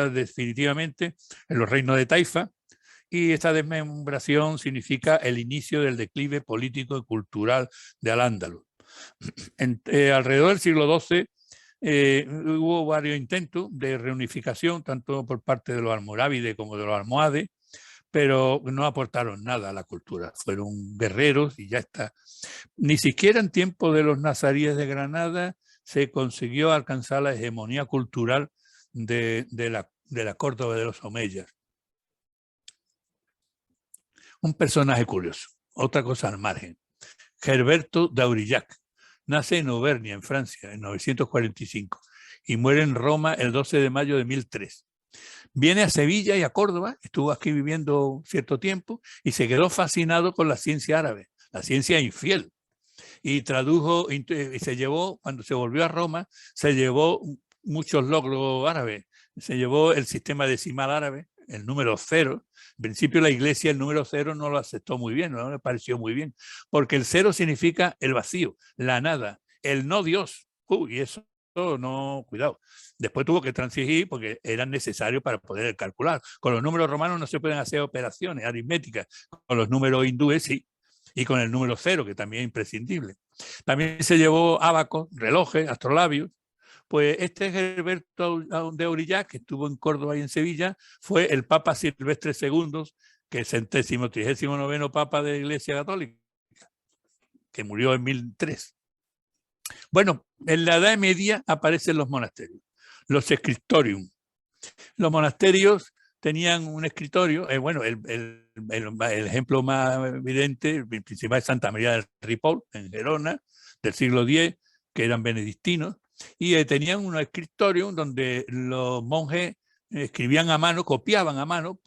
definitivamente en los reinos de Taifa, y esta desmembración significa el inicio del declive político y cultural de Al-Ándalus. Alrededor del siglo XII hubo varios intentos de reunificación, tanto por parte de los almorávides como de los almohades, pero no aportaron nada a la cultura. Fueron guerreros y ya está. Ni siquiera en tiempo de los nazaríes de Granada se consiguió alcanzar la hegemonía cultural de la Córdoba de los Omeyas. Un personaje curioso, otra cosa al margen. Herberto d'Aurillac nace en Auvernia, en Francia, en 945 y muere en Roma el 12 de mayo de 1003. Viene a Sevilla y a Córdoba, estuvo aquí viviendo cierto tiempo y se quedó fascinado con la ciencia árabe, la ciencia infiel. Y tradujo, y se llevó, cuando se volvió a Roma, se llevó muchos logros árabes. Se llevó el sistema decimal árabe, el número 0. En principio la iglesia el número 0 no lo aceptó muy bien, no le pareció muy bien, porque el 0 significa el vacío, la nada, el no Dios. Y eso no, cuidado. Después tuvo que transigir porque eran necesarios para poder calcular. Con los números romanos no se pueden hacer operaciones aritméticas, con los números hindúes sí, y con el número 0, que también es imprescindible. También se llevó ábacos, relojes, astrolabios. Pues este Herberto de Aurillac, que estuvo en Córdoba y en Sevilla, fue el Papa Silvestre II, que es el 39º Papa de la Iglesia Católica, que murió en 1003. Bueno, en la Edad Media aparecen los monasterios, los scriptorium. Los monasterios tenían un escritorio, bueno, el ejemplo más evidente, el principal es Santa María del Ripoll, en Gerona, del siglo X, que eran benedictinos, y tenían un escritorio donde los monjes escribían a mano, copiaban a mano,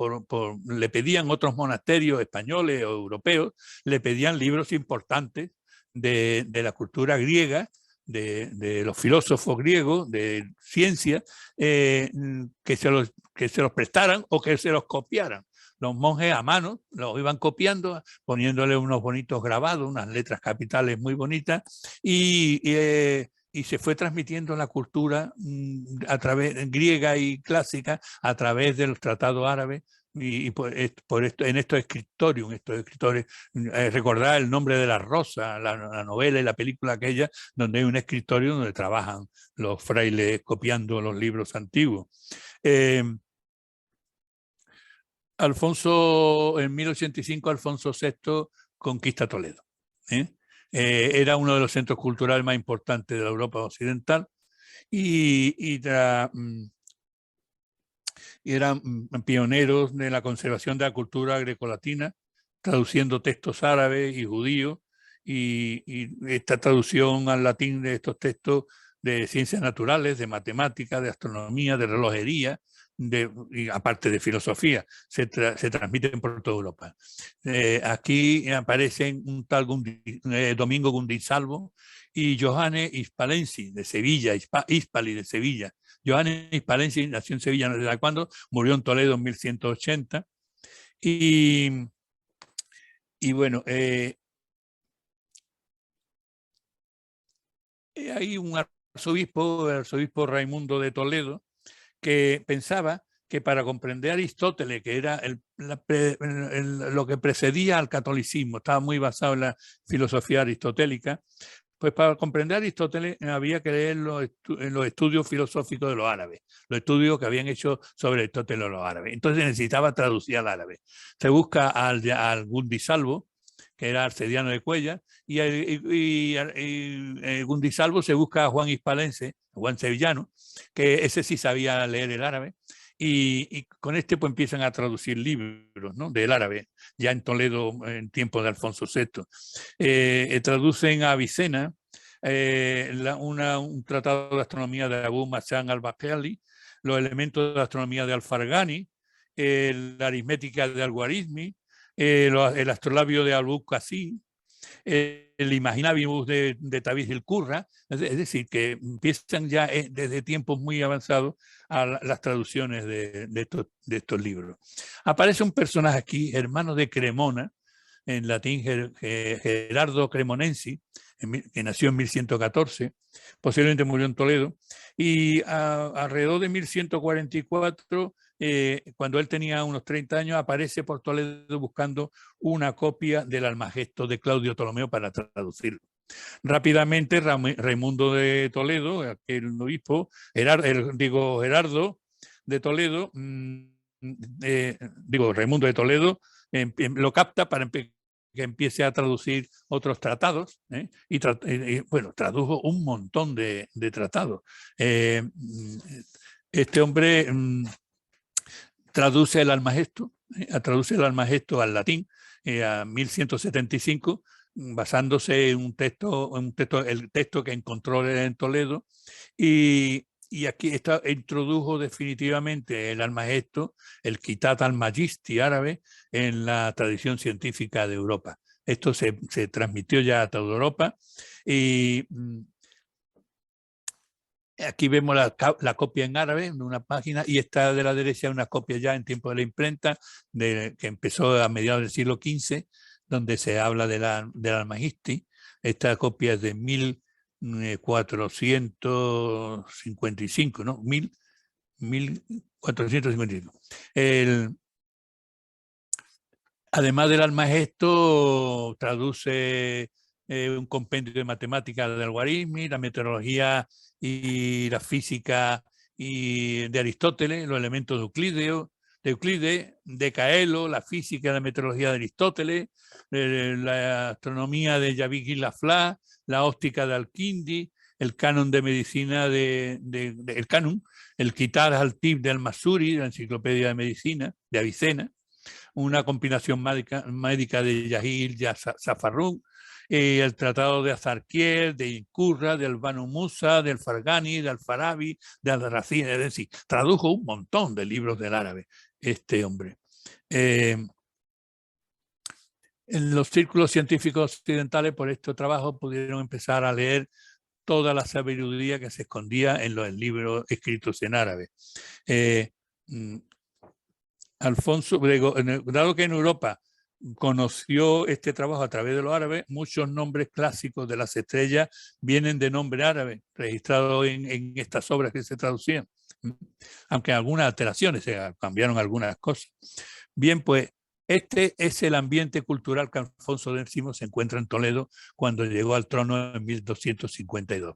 le pedían otros monasterios españoles o europeos, le pedían libros importantes de la cultura griega, de los filósofos griegos, de ciencia, que se los prestaran o que se los copiaran. Los monjes a mano los iban copiando, poniéndole unos bonitos grabados, unas letras capitales muy bonitas, y se fue transmitiendo la cultura a través griega y clásica a través de los tratados árabes. Y por esto, en estos escritorios, recordar el nombre de la Rosa, la novela y la película aquella, donde hay un escritorio donde trabajan los frailes copiando los libros antiguos. En 1085, Alfonso VI conquista Toledo. Era uno de los centros culturales más importantes de la Europa occidental y eran pioneros de la conservación de la cultura grecolatina, traduciendo textos árabes y judíos, y esta traducción al latín de estos textos de ciencias naturales, de matemáticas, de astronomía, de relojería, y aparte de filosofía, se transmiten por toda Europa. Aquí aparecen un tal Domingo Gundisalvo y Johannes Hispalensi de Sevilla, Hispali de Sevilla. Johannes Hispalensi nació en Sevilla, no sé cuándo, murió en Toledo en 1180. Y bueno, hay un arzobispo, el arzobispo Raimundo de Toledo, que pensaba que para comprender a Aristóteles, que era lo que precedía al catolicismo, estaba muy basado en la filosofía aristotélica, pues para comprender a Aristóteles había que leer los estudios filosóficos de los árabes, los estudios que habían hecho sobre Aristóteles los árabes. Entonces necesitaba traducir al árabe. Se busca al Gundisalvo, que era arcediano de Cuellar, y Gundisalvo se busca a Juan Hispalense, Juan Sevillano, que ese sí sabía leer el árabe, y con este pues empiezan a traducir libros, ¿no?, del árabe, ya en Toledo en tiempos de Alfonso VI. Traducen a Avicena un tratado de astronomía de Abu Mashán al-Bakali, los elementos de astronomía de Al-Farghani, la aritmética de Al-Khwarizmi, el astrolabio de Al-Qasim, el Imaginabius de Tabiz el-Qurra, es decir, que empiezan ya desde tiempos muy avanzados a las traducciones de estos libros. Aparece un personaje aquí, hermano de Cremona, en latín Gerardo Cremonensi, que nació en 1114, posiblemente murió en Toledo, y alrededor de 1144, cuando él tenía unos 30 años, aparece por Toledo buscando una copia del Almagesto de Claudio Ptolomeo para traducirlo. Rápidamente Raimundo de Toledo, aquel obispo, Gerardo de Toledo, Raimundo de Toledo, lo capta para que empiece a traducir otros tratados, bueno, tradujo un montón de tratados. Este hombre traduce el Almagesto al latín a 1175, basándose en el texto que encontró en Toledo, y aquí introdujo definitivamente el Almagesto, el Kitab al-Majisti árabe, en la tradición científica de Europa. Esto se transmitió ya a toda Europa, y aquí vemos la copia en árabe en una página, y está de la derecha una copia ya en tiempo de la imprenta, que empezó a mediados del siglo XV, donde se habla del Almagisti. Esta copia es de 1455, ¿no? 1455. Además del Almagesto, traduce un compendio de matemáticas del Al-Khwarizmi, la meteorología y la física de Aristóteles, los elementos de Euclides, de Caelo, la física y la meteorología de Aristóteles, la astronomía de Javier Lafla, la óptica de Al-Kindi, el canon de medicina el canon, el Kitab al-Tib de Al-Masuri, la enciclopedia de medicina de Avicena, una compilación médica de Yahil Safarrún, el tratado de Azarquiel, de Incurra, de Albano Musa, del Farghani, de Al-Farabi, de Al-Racine, es decir, tradujo un montón de libros del árabe este hombre. En los círculos científicos occidentales, por este trabajo, pudieron empezar a leer toda la sabiduría que se escondía en los libros escritos en árabe. Alfonso, dado que en Europa conoció este trabajo a través de los árabes, muchos nombres clásicos de las estrellas vienen de nombre árabe, registrados en estas obras que se traducían, aunque algunas alteraciones, se cambiaron algunas cosas. Bien, pues este es el ambiente cultural que Alfonso X se encuentra en Toledo cuando llegó al trono en 1252.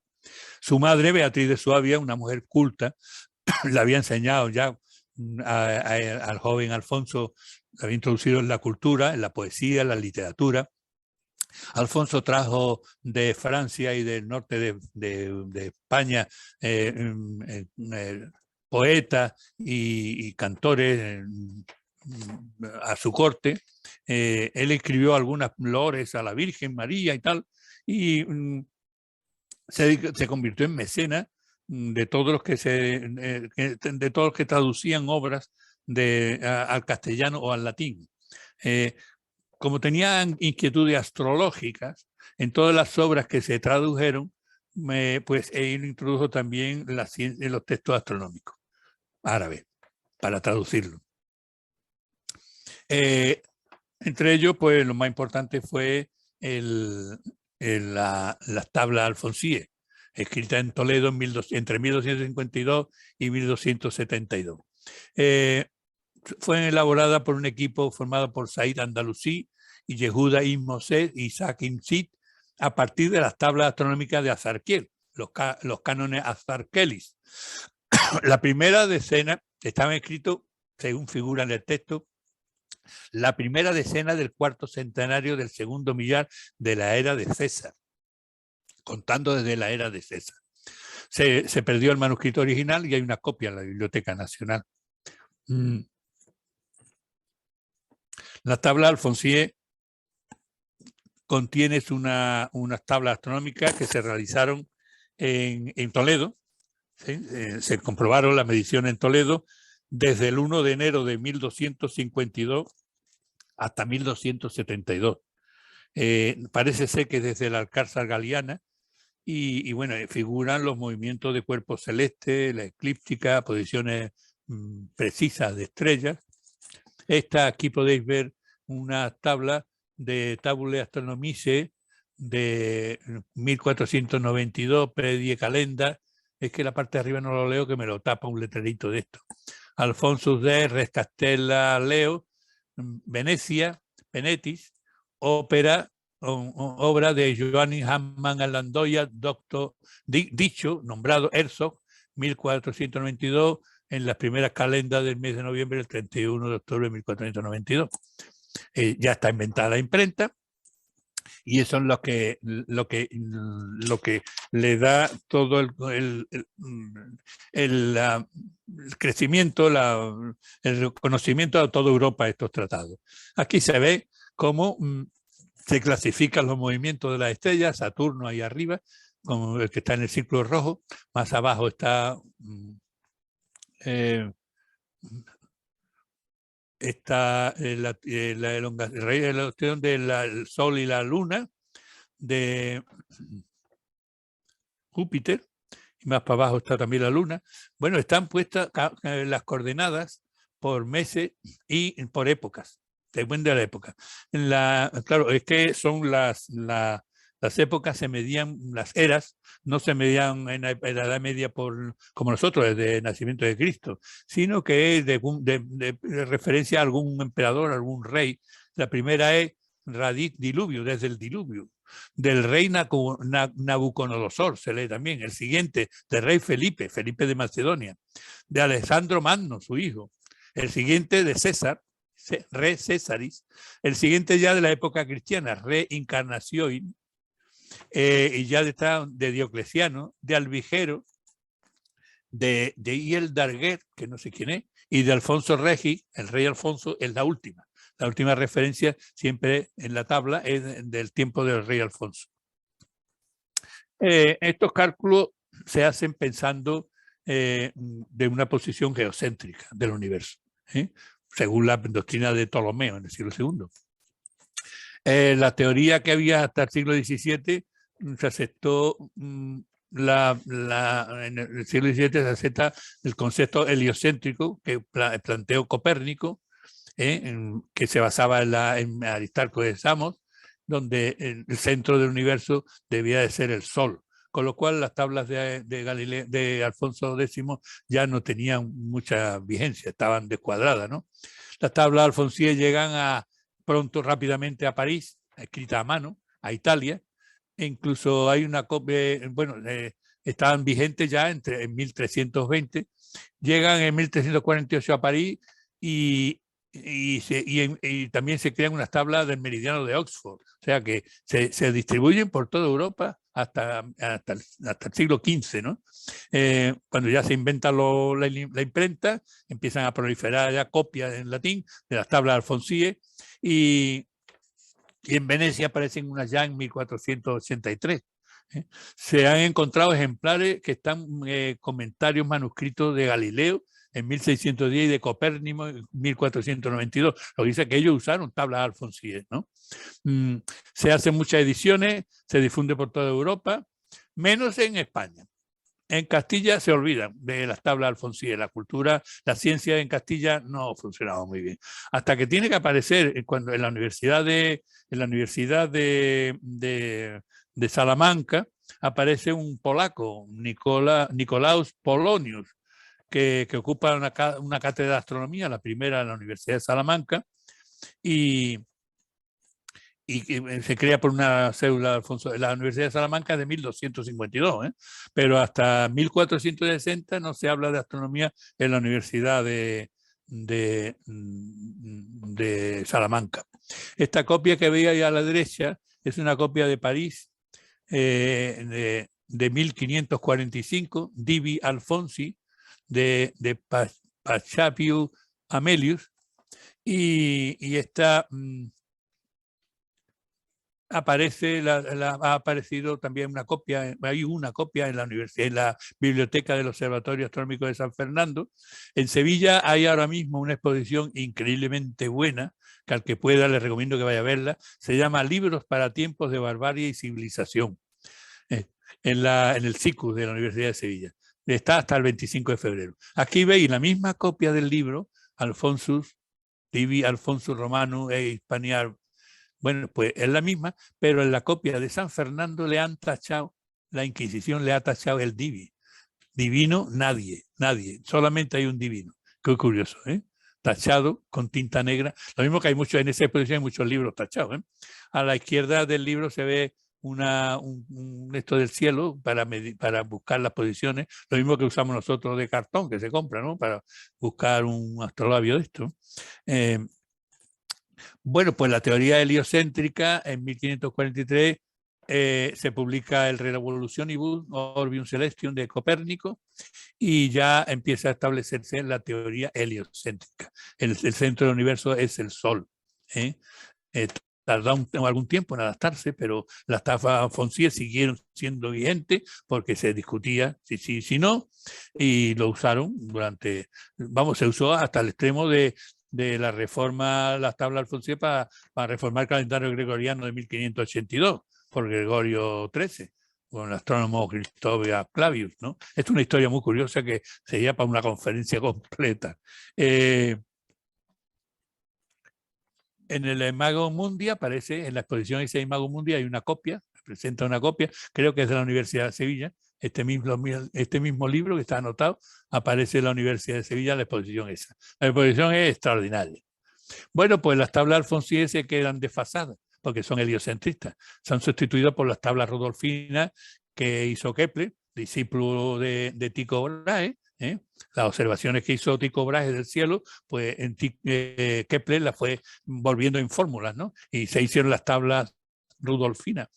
Su madre, Beatriz de Suabia, una mujer culta, le había enseñado ya al joven Alfonso, había introducido en la cultura, en la poesía, en la literatura, Alfonso trajo de Francia y del norte de España poetas y cantores a su corte. Él escribió algunas lores a la Virgen María y tal, y se convirtió en mecenas de todos los que de todos los que traducían obras al castellano o al latín. Como tenían inquietudes astrológicas, en todas las obras que se tradujeron, pues él introdujo también los textos astronómicos árabes para traducirlo. Entre ellos, pues lo más importante fue las tablas alfonsíes, escritas en Toledo entre 1252 y 1272. Fue elaborada por un equipo formado por Said Andalusí y Yehuda ibn Moshe y Isaac ibn Sid a partir de las tablas astronómicas de Azarquiel, los cánones azarquelis. La primera decena estaba escrito, según figura en el texto, la primera decena del cuarto centenario del segundo millar de la era de César, contando desde la era de César. Se perdió el manuscrito original y hay una copia en la Biblioteca Nacional. La tabla alfonsíe contiene unas tablas astronómicas que se realizaron en Toledo. ¿Sí? Se comprobaron la medición en Toledo desde el 1 de enero de 1252 hasta 1272. Parece ser que desde el Alcázar Galiana y bueno, figuran los movimientos de cuerpos celestes, la eclíptica, posiciones precisas de estrellas. Aquí podéis ver una tabla de Tabulae Astronomicae de 1492, Predie Calenda. Es que la parte de arriba no lo leo, que me lo tapa un letrerito de esto. Alfonso de Res Castella Leo, Venecia, Venetis, obra de Giovanni Hammann Alandoya, doctor dicho, nombrado Herzog, 1492, en las primeras calendas del mes de noviembre, el 31 de octubre de 1492. Ya está inventada la imprenta y eso es lo que le da todo el crecimiento, el reconocimiento a toda Europa de estos tratados. Aquí se ve cómo se clasifican los movimientos de las estrellas. Saturno ahí arriba, como el que está en el círculo rojo, más abajo está la relación del Sol y la Luna de Júpiter, y más para abajo está también la Luna. Bueno, están puestas las coordenadas por meses y por épocas, depende de la época. Claro, es que son las épocas, se medían, las eras, no se medían en la Edad Media como nosotros, desde el nacimiento de Cristo, sino que es de referencia a algún emperador, algún rey. La primera es Radit Diluvio, desde el diluvio. Del rey Nabucodonosor se lee también. El siguiente, del rey Felipe de Macedonia. De Alessandro Magno, su hijo. El siguiente de César, Re Césaris. El siguiente ya de la época cristiana, Re Incarnación. Y ya de Diocleciano, de Albigero, de Hildegard, que no sé quién es, y de Alfonso Regi, el rey Alfonso, es la última. La última referencia siempre en la tabla es del tiempo del rey Alfonso. Estos cálculos se hacen pensando de una posición geocéntrica del universo, según la doctrina de Ptolomeo en el siglo II. La teoría que había hasta el siglo XVII se aceptó, en el siglo XVII se acepta el concepto heliocéntrico que planteó Copérnico, que se basaba en Aristarco de Samos, donde el centro del universo debía de ser el Sol, con lo cual las tablas de Alfonso X ya no tenían mucha vigencia, estaban descuadradas, ¿no? Las tablas alfonsíes llegan rápidamente a París, escrita a mano, a Italia, e incluso hay una copia, bueno, estaban vigentes ya en 1320, llegan en 1348 a París y y también se crean unas tablas del meridiano de Oxford, o sea que se distribuyen por toda Europa hasta el siglo XV, ¿no? Cuando ya se inventa la imprenta, empiezan a proliferar ya copias en latín de las tablas alfonsíes, y en Venecia aparecen unas ya en 1483. Se han encontrado ejemplares que están comentarios manuscritos de Galileo en 1610 y de Copérnico en 1492. Lo que dice que ellos usaron tablas alfonsíes, ¿no? Se hacen muchas ediciones, se difunde por toda Europa, menos en España. En Castilla se olvidan de las tablas alfonsíes. La cultura, la ciencia en Castilla no funcionaba muy bien. Hasta que tiene que aparecer cuando en la Universidad de Salamanca aparece un polaco, Nicolaus Polonius, que ocupa una cátedra de astronomía, la primera en la Universidad de Salamanca, y se crea por una cédula de Alfonso. La Universidad de Salamanca es de 1252, pero hasta 1460 no se habla de astronomía en la Universidad de Salamanca. Esta copia que veis ahí a la derecha es una copia de París de 1545, Divi Alfonsi, de Pachapius Amelius, y esta ha aparecido también una copia, hay una copia en la universidad, en la biblioteca del Observatorio Astronómico de San Fernando. En Sevilla hay ahora mismo una exposición increíblemente buena, que al que pueda les recomiendo que vaya a verla. Se llama Libros para tiempos de barbarie y civilización, en el SICUS de la Universidad de Sevilla. Está hasta el 25 de febrero. Aquí veis la misma copia del libro, Alfonsus, Divi Alfonsus Romanus e Hispaniar. Bueno, pues es la misma, pero en la copia de San Fernando le han tachado, la Inquisición le ha tachado el Divi. Divino, nadie, solamente hay un divino. Qué curioso, ¿eh? Tachado con tinta negra. Lo mismo que hay muchos, en esa exposición hay muchos libros tachados, ¿eh? A la izquierda del libro se ve esto del cielo para buscar las posiciones, lo mismo que usamos nosotros de cartón que se compra, ¿no? Para buscar un astrolabio de esto. Bueno, pues la teoría heliocéntrica en 1543 se publica el Revolutionibus Orbium Celestium de Copérnico, y ya empieza a establecerse la teoría heliocéntrica. El centro del universo es el Sol. Tardó algún tiempo en adaptarse, pero las tablas alfonsíes siguieron siendo vigentes porque se discutía si sí, si no, y lo usaron se usó hasta el extremo de la reforma, las tablas alfonsíes para reformar el calendario gregoriano de 1582 por Gregorio XIII, con el astrónomo Cristóbal Clavius, ¿no? Es una historia muy curiosa que sería para una conferencia completa. En el Imago Mundi aparece, en la exposición ese Imago Mundi hay una copia, presenta una copia, creo que es de la Universidad de Sevilla. Este mismo libro que está anotado aparece en la Universidad de Sevilla, la exposición esa. La exposición es extraordinaria. Bueno, pues las tablas alfonsíes se quedan desfasadas porque son heliocentristas. Se han sustituido por las tablas rudolfinas que hizo Kepler, discípulo de Tycho Brahe. Las observaciones que hizo Tycho Brahe del cielo, pues Kepler las fue volviendo en fórmulas, ¿no? Y se hicieron las tablas rudolfinas.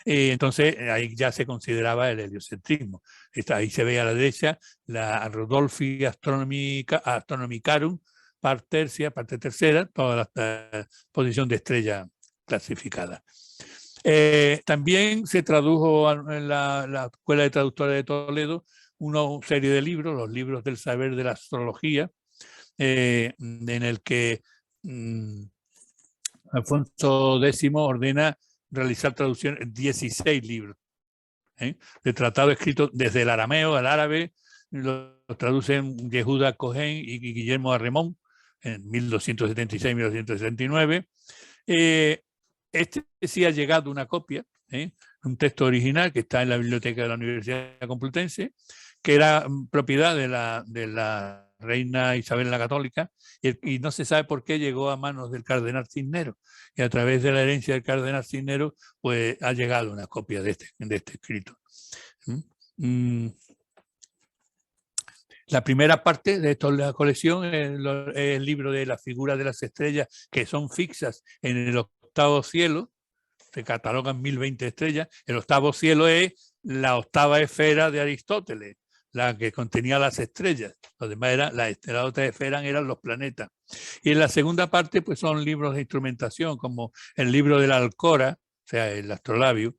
Entonces ahí ya se consideraba el heliocentrismo. Ahí se ve a la derecha la Rudolfi Astronomicarum, parte tercera, toda la posición de estrella clasificada. También se tradujo en la Escuela de Traductores de Toledo una serie de libros, los libros del saber de la astrología, en el que Alfonso X ordena realizar traducciones, 16 libros de tratados escritos desde el arameo al árabe. Los traducen Yehuda Cohen y Guillermo Arremón en 1276-1279. Este sí ha llegado una copia, un texto original que está en la biblioteca de la Universidad Complutense, que era propiedad de la reina Isabel la Católica, y no se sabe por qué llegó a manos del cardenal Cisneros, y a través de la herencia del cardenal Cisneros pues ha llegado una copia de este escrito. La primera parte de la colección es el libro de las figuras de las estrellas que son fixas en el octavo cielo. Se catalogan 1020 estrellas. El octavo cielo es la octava esfera de Aristóteles, la que contenía las estrellas. Los demás eran, las otras esferas eran los planetas. Y en la segunda parte pues son libros de instrumentación, como el libro de la Alcora, o sea, el astrolabio,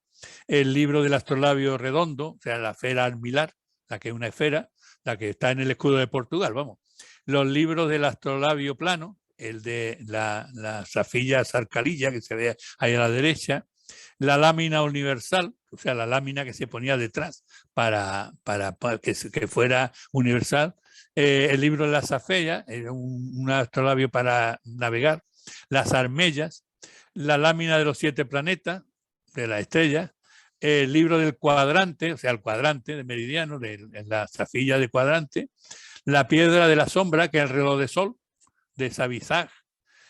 el libro del astrolabio redondo, o sea, la esfera almilar, la que es una esfera, la que está en el escudo de Portugal, vamos. Los libros del astrolabio plano, el de la safilla sarcalilla, que se ve ahí a la derecha, la lámina universal, o sea, la lámina que se ponía detrás para que fuera universal, el libro de la safella, un astrolabio para navegar, las armellas, la lámina de los 7 planetas, de las estrellas, el libro del cuadrante, o sea, el cuadrante de meridiano, de la safilla de cuadrante, la piedra de la sombra, que es el reloj de sol, de Savizag,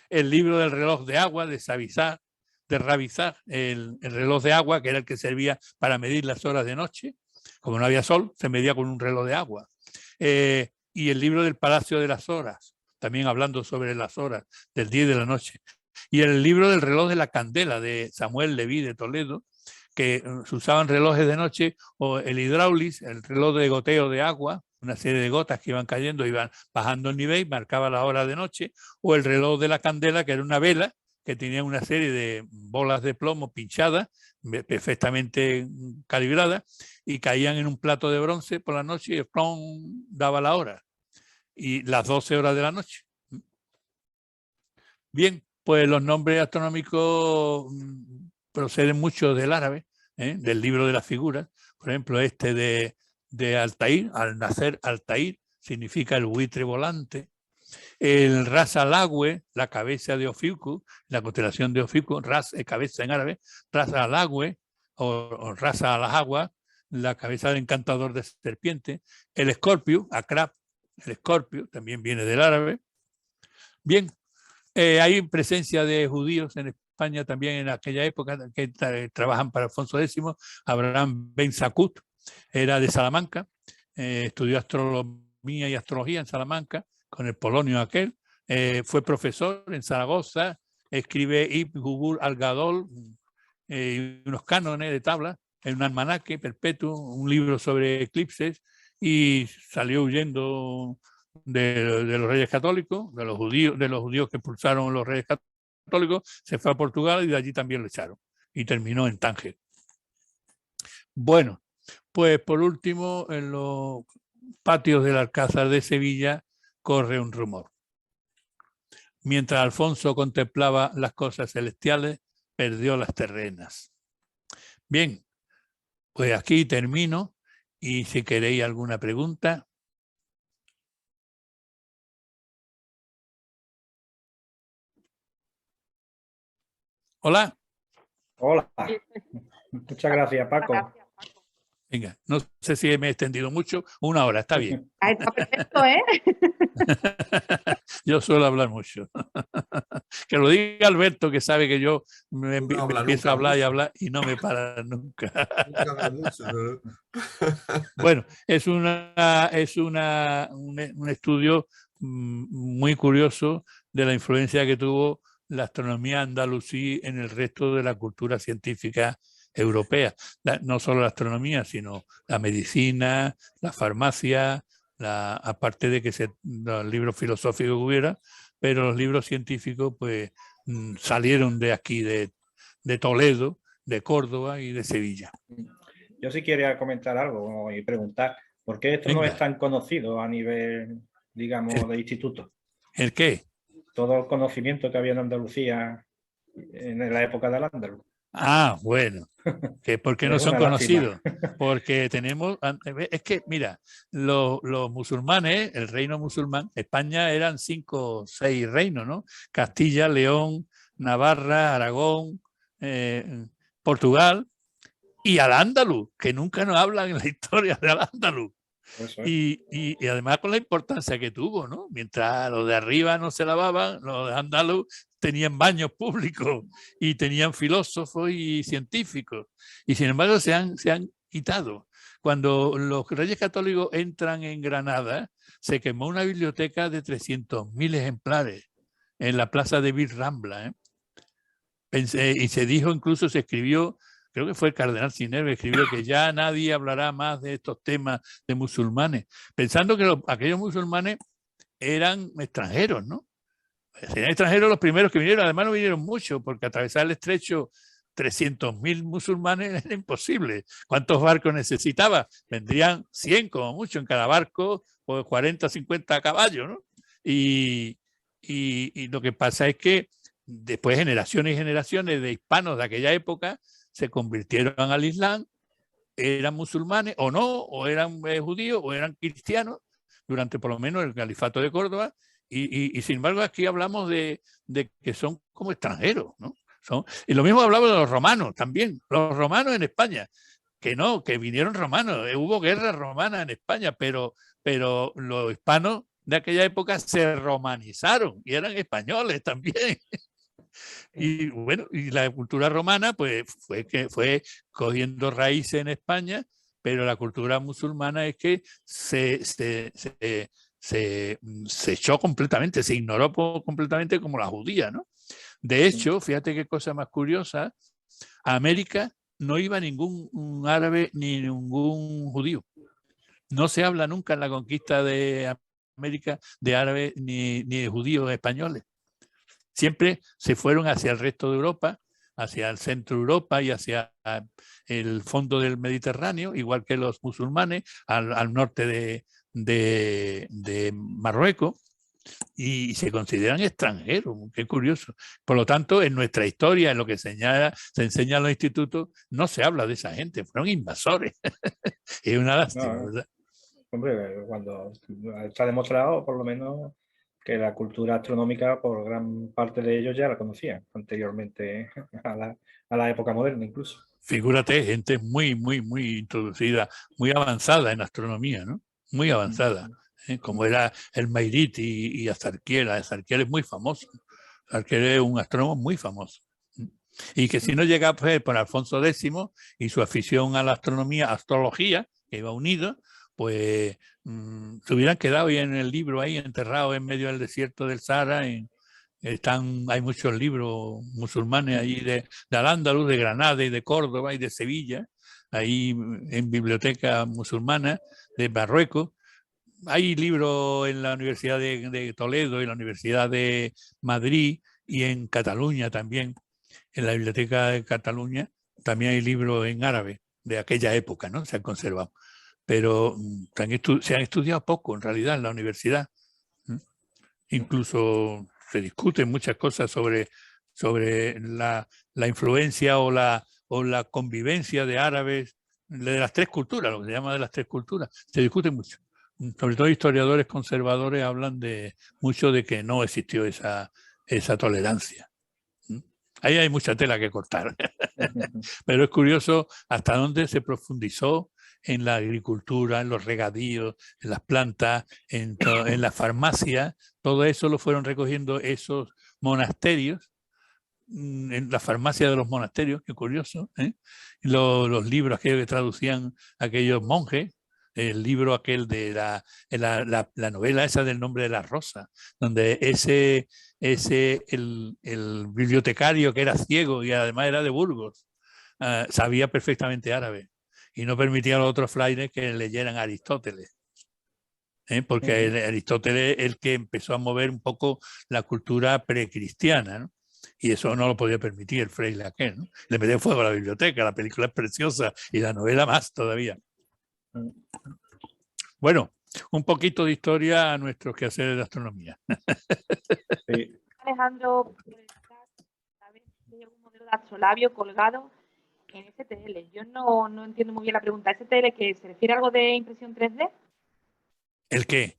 el libro del reloj de agua, de Savizag, de Ravizag, el reloj de agua, que era el que servía para medir las horas de noche. Como no había sol, se medía con un reloj de agua. Y el libro del Palacio de las Horas, también hablando sobre las horas del día y de la noche. Y el libro del reloj de la candela, de Samuel Leví de Toledo, que se usaban relojes de noche, o el hidráulis, el reloj de goteo de agua, una serie de gotas que iban cayendo, iban bajando el nivel, marcaba la hora de noche, o el reloj de la candela, que era una vela que tenía una serie de bolas de plomo pinchadas, perfectamente calibradas, y caían en un plato de bronce por la noche y ¡plum! Daba la hora, y las 12 horas de la noche. Bien, pues los nombres astronómicos proceden mucho del árabe, del libro de las figuras. Por ejemplo, este de Altair, al nacer Altair, significa el buitre volante. El Ras al-Agwe, la cabeza de Ofiuku, la constelación de Ofiuku, Ras es cabeza en árabe, Ras al-Agwe o Ras al-Agua, la cabeza del encantador de serpiente. El Escorpio, Akrab, el Escorpio, también viene del árabe. Bien, hay presencia de judíos en España también en aquella época que trabajan para Alfonso X. Abraham Ben Sakut era de Salamanca, estudió astronomía y astrología en Salamanca con el polonio aquel, fue profesor en Zaragoza, escribe Ibn Jubur al-Gadol, unos cánones de tabla, en un almanaque perpetuo, un libro sobre eclipses, y salió huyendo de los reyes católicos, de los judíos que expulsaron los reyes católicos, se fue a Portugal y de allí también lo echaron y terminó en Tánger. Bueno, pues por último, en los patios del Alcázar de Sevilla corre un rumor. Mientras Alfonso contemplaba las cosas celestiales, perdió las terrenas. Bien, pues aquí termino, y si queréis alguna pregunta. Hola. Hola. Muchas gracias, Paco. Venga, no sé si me he extendido mucho. 1 hora, está bien. Está perfecto, ¿eh? Yo suelo hablar mucho. Que lo diga Alberto, que sabe que yo me empiezo a hablar y hablar y no me para nunca. Bueno, es un estudio muy curioso de la influencia que tuvo la astronomía andalusí en el resto de la cultura científica europea. No solo la astronomía, sino la medicina, la farmacia, aparte de que los libros filosóficos hubiera, pero los libros científicos pues salieron de aquí, de Toledo, de Córdoba y de Sevilla. Yo sí quería comentar algo y preguntar, ¿por qué esto no es tan conocido a nivel, digamos, de instituto? ¿El qué? Todo el conocimiento que había en Andalucía en la época del Andaluz. Ah, bueno, que ¿por qué no son conocidos? Porque tenemos, es que mira, los musulmanes, el reino musulmán, España eran 5 o 6 reinos, ¿no? Castilla, León, Navarra, Aragón, Portugal y Al-Ándalus, que nunca nos hablan en la historia de Al-Ándalus. Y además con la importancia que tuvo, ¿no? Mientras los de arriba no se lavaban, los de Andaluz tenían baños públicos y tenían filósofos y científicos. Y sin embargo se han quitado. Cuando los Reyes Católicos entran en Granada, se quemó una biblioteca de 300.000 ejemplares en la plaza de Vilrambla. Y se dijo, incluso se escribió, creo que fue el cardenal Cisneros, escribió que ya nadie hablará más de estos temas de musulmanes, pensando que aquellos musulmanes eran extranjeros, ¿no? Serían extranjeros los primeros que vinieron, además no vinieron muchos, porque atravesar el estrecho 300.000 musulmanes era imposible. ¿Cuántos barcos necesitaba? Vendrían 100 como mucho en cada barco, o 40, 50 caballos, ¿no? Y lo que pasa es que después generaciones y generaciones de hispanos de aquella época se convirtieron al Islam, eran musulmanes o no, o eran judíos o eran cristianos durante por lo menos el califato de Córdoba, y sin embargo aquí hablamos de que son como extranjeros, ¿no? Y lo mismo hablamos de los romanos también, los romanos en España, que no, que vinieron romanos, hubo guerra romana en España, pero los hispanos de aquella época se romanizaron y eran españoles también. Y bueno, y la cultura romana pues fue cogiendo raíces en España, pero la cultura musulmana es que se echó completamente, se ignoró completamente como la judía, ¿no? De hecho, fíjate qué cosa más curiosa, a América no iba ningún árabe ni ningún judío. No se habla nunca en la conquista de América de árabes ni de judíos españoles. Siempre se fueron hacia el resto de Europa, hacia el centro de Europa y hacia el fondo del Mediterráneo, igual que los musulmanes, al norte de Marruecos, y se consideran extranjeros. Qué curioso. Por lo tanto, en nuestra historia, en lo que se enseña en los institutos, no se habla de esa gente, fueron invasores. Es una lástima, No, ¿verdad? hombre, cuando está demostrado, por lo menos, que la cultura astronómica, por gran parte de ellos ya la conocían anteriormente a la época moderna incluso. Figúrate, gente muy, muy, muy introducida, muy avanzada en astronomía, ¿no? Muy avanzada, como era el Mayrit y Azarquiel. Azarquiel es muy famoso. Azarquiel es un astrónomo muy famoso. Y que si no llega a ser por Alfonso X y su afición a la astronomía, astrología, que iba unido, pues se hubieran quedado ahí en el libro, ahí enterrados en medio del desierto del Sahara. Hay muchos libros musulmanes ahí de Al-Ándalus, de Granada y de Córdoba y de Sevilla, ahí en biblioteca musulmana de Marruecos. Hay libros en la Universidad de Toledo y la Universidad de Madrid y en Cataluña también. En la Biblioteca de Cataluña también hay libros en árabe de aquella época, ¿no? Se han conservado. Pero se han estudiado poco en realidad en la universidad. Incluso se discuten muchas cosas sobre la influencia o la convivencia de árabes, de las tres culturas, lo que se llama de las tres culturas. Se discute mucho. Sobre todo historiadores conservadores hablan mucho de que no existió esa tolerancia. Ahí hay mucha tela que cortar. Pero es curioso hasta dónde se profundizó en la agricultura, en los regadíos, en las plantas, en la farmacia. Todo eso lo fueron recogiendo esos monasterios, en la farmacia de los monasterios, qué curioso. Los libros que traducían aquellos monjes, el libro aquel de la novela esa del nombre de la rosa, donde el bibliotecario que era ciego y además era de Burgos, sabía perfectamente árabe y no permitía a los otros frailes que leyeran a Aristóteles. Porque Aristóteles es el que empezó a mover un poco la cultura precristiana, ¿no? Y eso no lo podía permitir el fraile aquel, ¿no? Le metió fuego a la biblioteca, la película es preciosa y la novela más todavía. Bueno, un poquito de historia a nuestros quehaceres de astronomía. Sí. Alejandro, ¿sabes si hay algún modelo de astrolabio colgado en STL? Yo no entiendo muy bien la pregunta. ¿STL qué? ¿Se refiere a algo de impresión 3D? ¿El qué?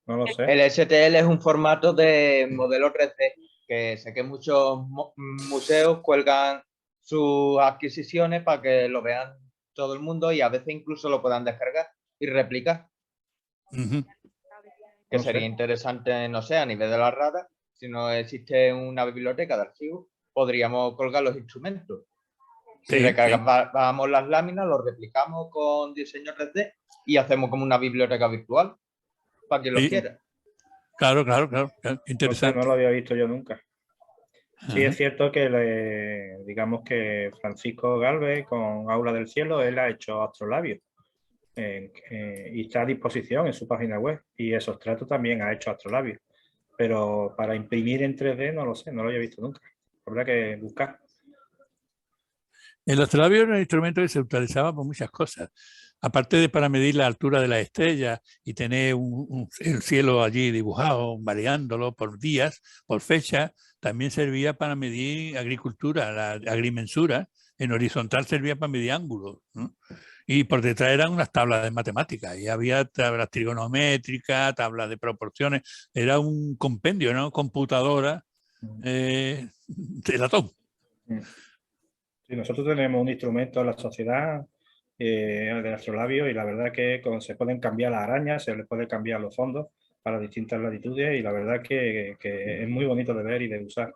No lo sé. El STL es un formato de modelo 3D que sé que muchos museos cuelgan sus adquisiciones para que lo vean todo el mundo y a veces incluso lo puedan descargar y replicar. Que sería interesante, no sé, a nivel de la RADA, si no existe una biblioteca de archivos, podríamos colgar los instrumentos. Y recargamos las láminas, lo replicamos con diseño 3D y hacemos como una biblioteca virtual para quien lo quiera. Claro, interesante. No lo había visto yo nunca. Sí, es cierto que digamos que Francisco Gálvez con Aula del Cielo, él ha hecho astrolabios y está a disposición en su página web, y Esostrato también ha hecho astrolabios, pero para imprimir en 3D no lo sé, no lo había visto nunca. Habrá que buscar. El astrolabio era un instrumento que se utilizaba por muchas cosas. Aparte de para medir la altura de las estrellas y tener el cielo allí dibujado, variándolo por días, por fecha, también servía para medir agricultura, la agrimensura. En horizontal servía para medir ángulos, ¿no? Y por detrás eran unas tablas de matemáticas, y había tablas trigonométricas, tablas de proporciones. Era un compendio, ¿no? Computadora de latón. Sí, nosotros tenemos un instrumento en la sociedad de astrolabio, y la verdad que se pueden cambiar las arañas, se les puede cambiar los fondos para distintas latitudes, y la verdad que es muy bonito de ver y de usar.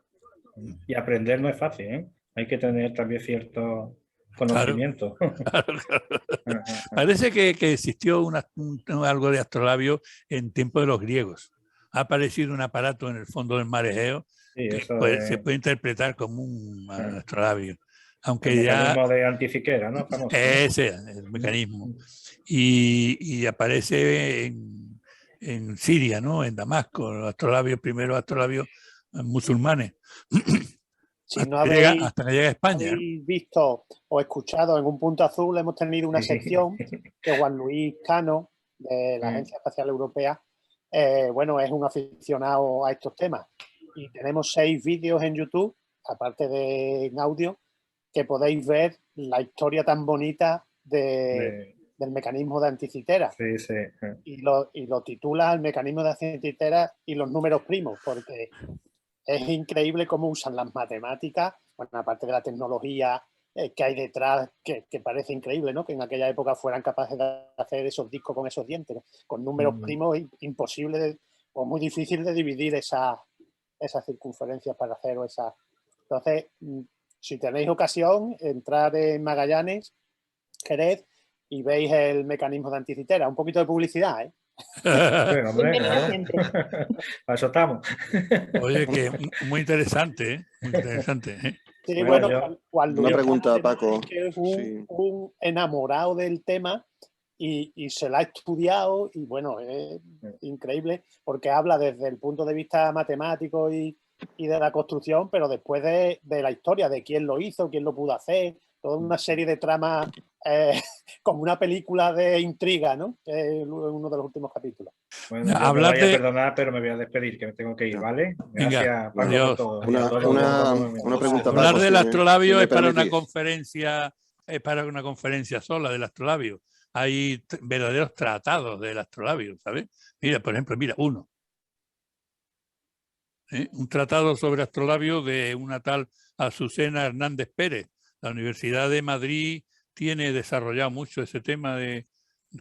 Y aprender no es fácil, ¿eh? Hay que tener también cierto conocimiento. Claro. Parece que existió algo de astrolabio en tiempos de los griegos. Ha aparecido un aparato en el fondo del mar Egeo que se puede interpretar como un astrolabio. Aunque el mecanismo de Anticythera, ¿no? Famoso. Ese es el mecanismo. Y aparece en Siria, ¿no? En Damasco, los primeros astrolabios musulmanes. Si hasta, no habéis, hasta que llega a España. habéis visto o escuchado en Un Punto Azul, hemos tenido una sección que Juan Luis Cano, de la Agencia Espacial Europea, bueno, es un aficionado a estos temas. Y tenemos 6 vídeos en YouTube, aparte de en audio, que podéis ver la historia tan bonita del mecanismo de Anticythera. Sí, sí. Y lo titula El mecanismo de Anticythera y los números primos, porque es increíble cómo usan las matemáticas, bueno, aparte de la tecnología que hay detrás, que parece increíble, ¿no? Que en aquella época fueran capaces de hacer esos discos con esos dientes, ¿no? Con números primos, imposible o muy difícil de dividir esas circunferencias para hacer esa. Entonces, si tenéis ocasión, entrad en Magallanes, Jerez, y veis el mecanismo de Anticythera. Un poquito de publicidad, ¿eh? Bueno, hombre, para eso estamos. Oye, que muy interesante, ¿eh? Muy interesante, ¿eh? Sí, bueno, una pregunta, Paco. Que es un enamorado del tema y se la ha estudiado, y bueno, es increíble porque habla desde el punto de vista matemático y de la construcción, pero después de la historia, de quién lo hizo, quién lo pudo hacer, toda una serie de tramas, como una película de intriga, ¿no? Uno de los últimos capítulos. Bueno, me voy a perdonar, pero me voy a despedir, que me tengo que ir, ¿vale? Gracias, Paco, por todo. Una pregunta, Hablar Paco, del astrolabio si es para una conferencia, sola del astrolabio. Hay verdaderos tratados del astrolabio, ¿sabes? Mira, por ejemplo, uno. Un tratado sobre astrolabio de una tal Azucena Hernández Pérez. La Universidad de Madrid tiene desarrollado mucho ese tema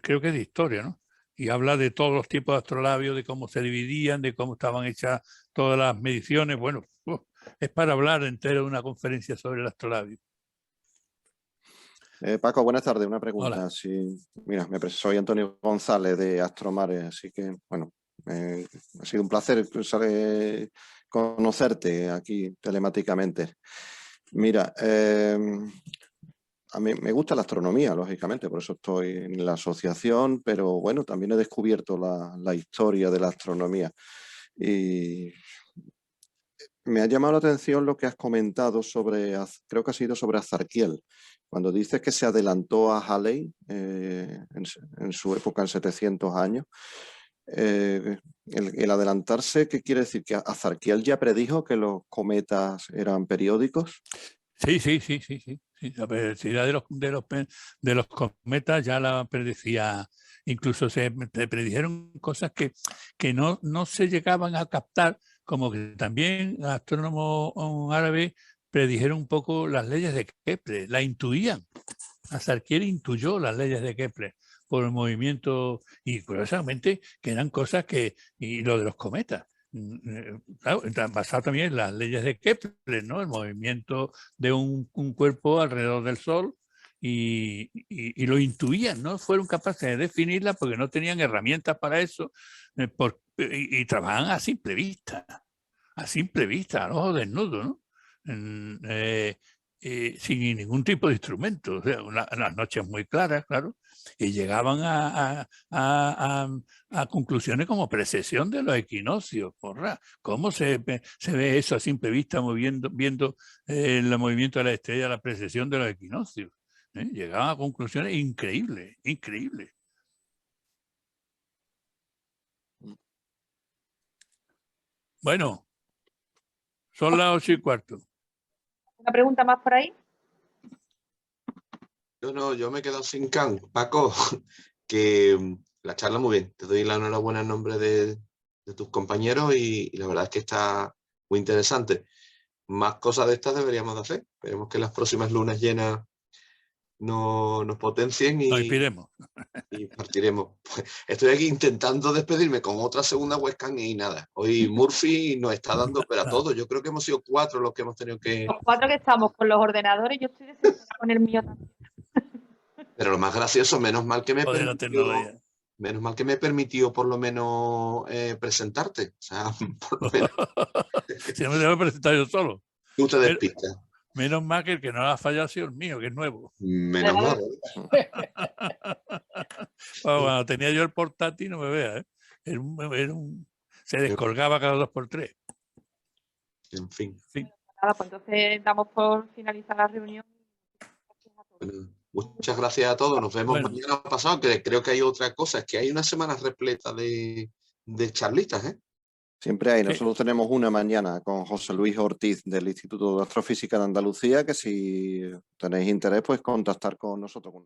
creo que es de historia, ¿no? Y habla de todos los tipos de astrolabios, de cómo se dividían, de cómo estaban hechas todas las mediciones. Bueno, es para hablar entero de una conferencia sobre el astrolabio. Paco, buenas tardes. Una pregunta. Hola. Mira, soy Antonio González de Astromares, así que, bueno, ha sido un placer conocerte aquí telemáticamente. Mira, a mí me gusta la astronomía, lógicamente, por eso estoy en la asociación, pero bueno, también he descubierto la historia de la astronomía. Y me ha llamado la atención lo que has comentado creo que ha sido sobre Azarquiel, cuando dices que se adelantó a Halley en su época, en 700 años. El adelantarse, ¿qué quiere decir? ¿Que Azarquiel ya predijo que los cometas eran periódicos? Sí. La periodicidad de los cometas ya la predecía. Incluso se predijeron cosas que no se llegaban a captar, como que también astrónomos árabes predijeron un poco las leyes de Kepler, la intuían. Azarquiel intuyó las leyes de Kepler por el movimiento, y curiosamente que eran cosas y lo de los cometas, Claro, está basado también en las leyes de Kepler, ¿no? El movimiento de un cuerpo alrededor del Sol y lo intuían, ¿no? Fueron capaces de definirla porque no tenían herramientas para eso y trabajaban a simple vista, al ojo desnudo, ¿no? Sin ningún tipo de instrumento, o sea, unas noches muy claras, claro, y llegaban a conclusiones como precesión de los equinoccios. Porra, ¿cómo se ve eso a simple vista viendo el movimiento de la estrella, la precesión de los equinoccios? Llegaban a conclusiones increíbles, increíbles. Bueno, son las 8:15. ¿Una pregunta más por ahí? Yo me he quedado sin can. Paco, que la charla muy bien. Te doy la enhorabuena en nombre de tus compañeros y la verdad es que está muy interesante. Más cosas de estas deberíamos de hacer. Esperemos que las próximas lunas llenas nos potencien Nos inspiremos. y partiremos. Estoy aquí intentando despedirme con otra segunda webcam y nada. Hoy Murphy nos está dando para todo. Yo creo que hemos sido 4 los que hemos tenido que... Los 4 que estamos con los ordenadores, yo estoy desesperada con el mío también. Pero lo más gracioso, menos mal que me Joder, la tecnología. menos mal que me permitió por lo menos presentarte. O sea, por lo menos Si no me debo presentar yo solo. tú te despistas. Menos mal que el que no ha fallado ha sido el mío, que es nuevo. Menos mal. Cuando tenía yo el portátil, no me veas, se descolgaba cada 2 por 3. En fin. Nada, pues entonces damos por finalizar la reunión. Bueno, muchas gracias a todos. Nos vemos mañana pasado, que creo que hay otra cosa. Es que hay una semana repleta de charlitas, ¿eh? Siempre hay. Nosotros tenemos una mañana con José Luis Ortiz del Instituto de Astrofísica de Andalucía, que si tenéis interés, pues contactar con nosotros.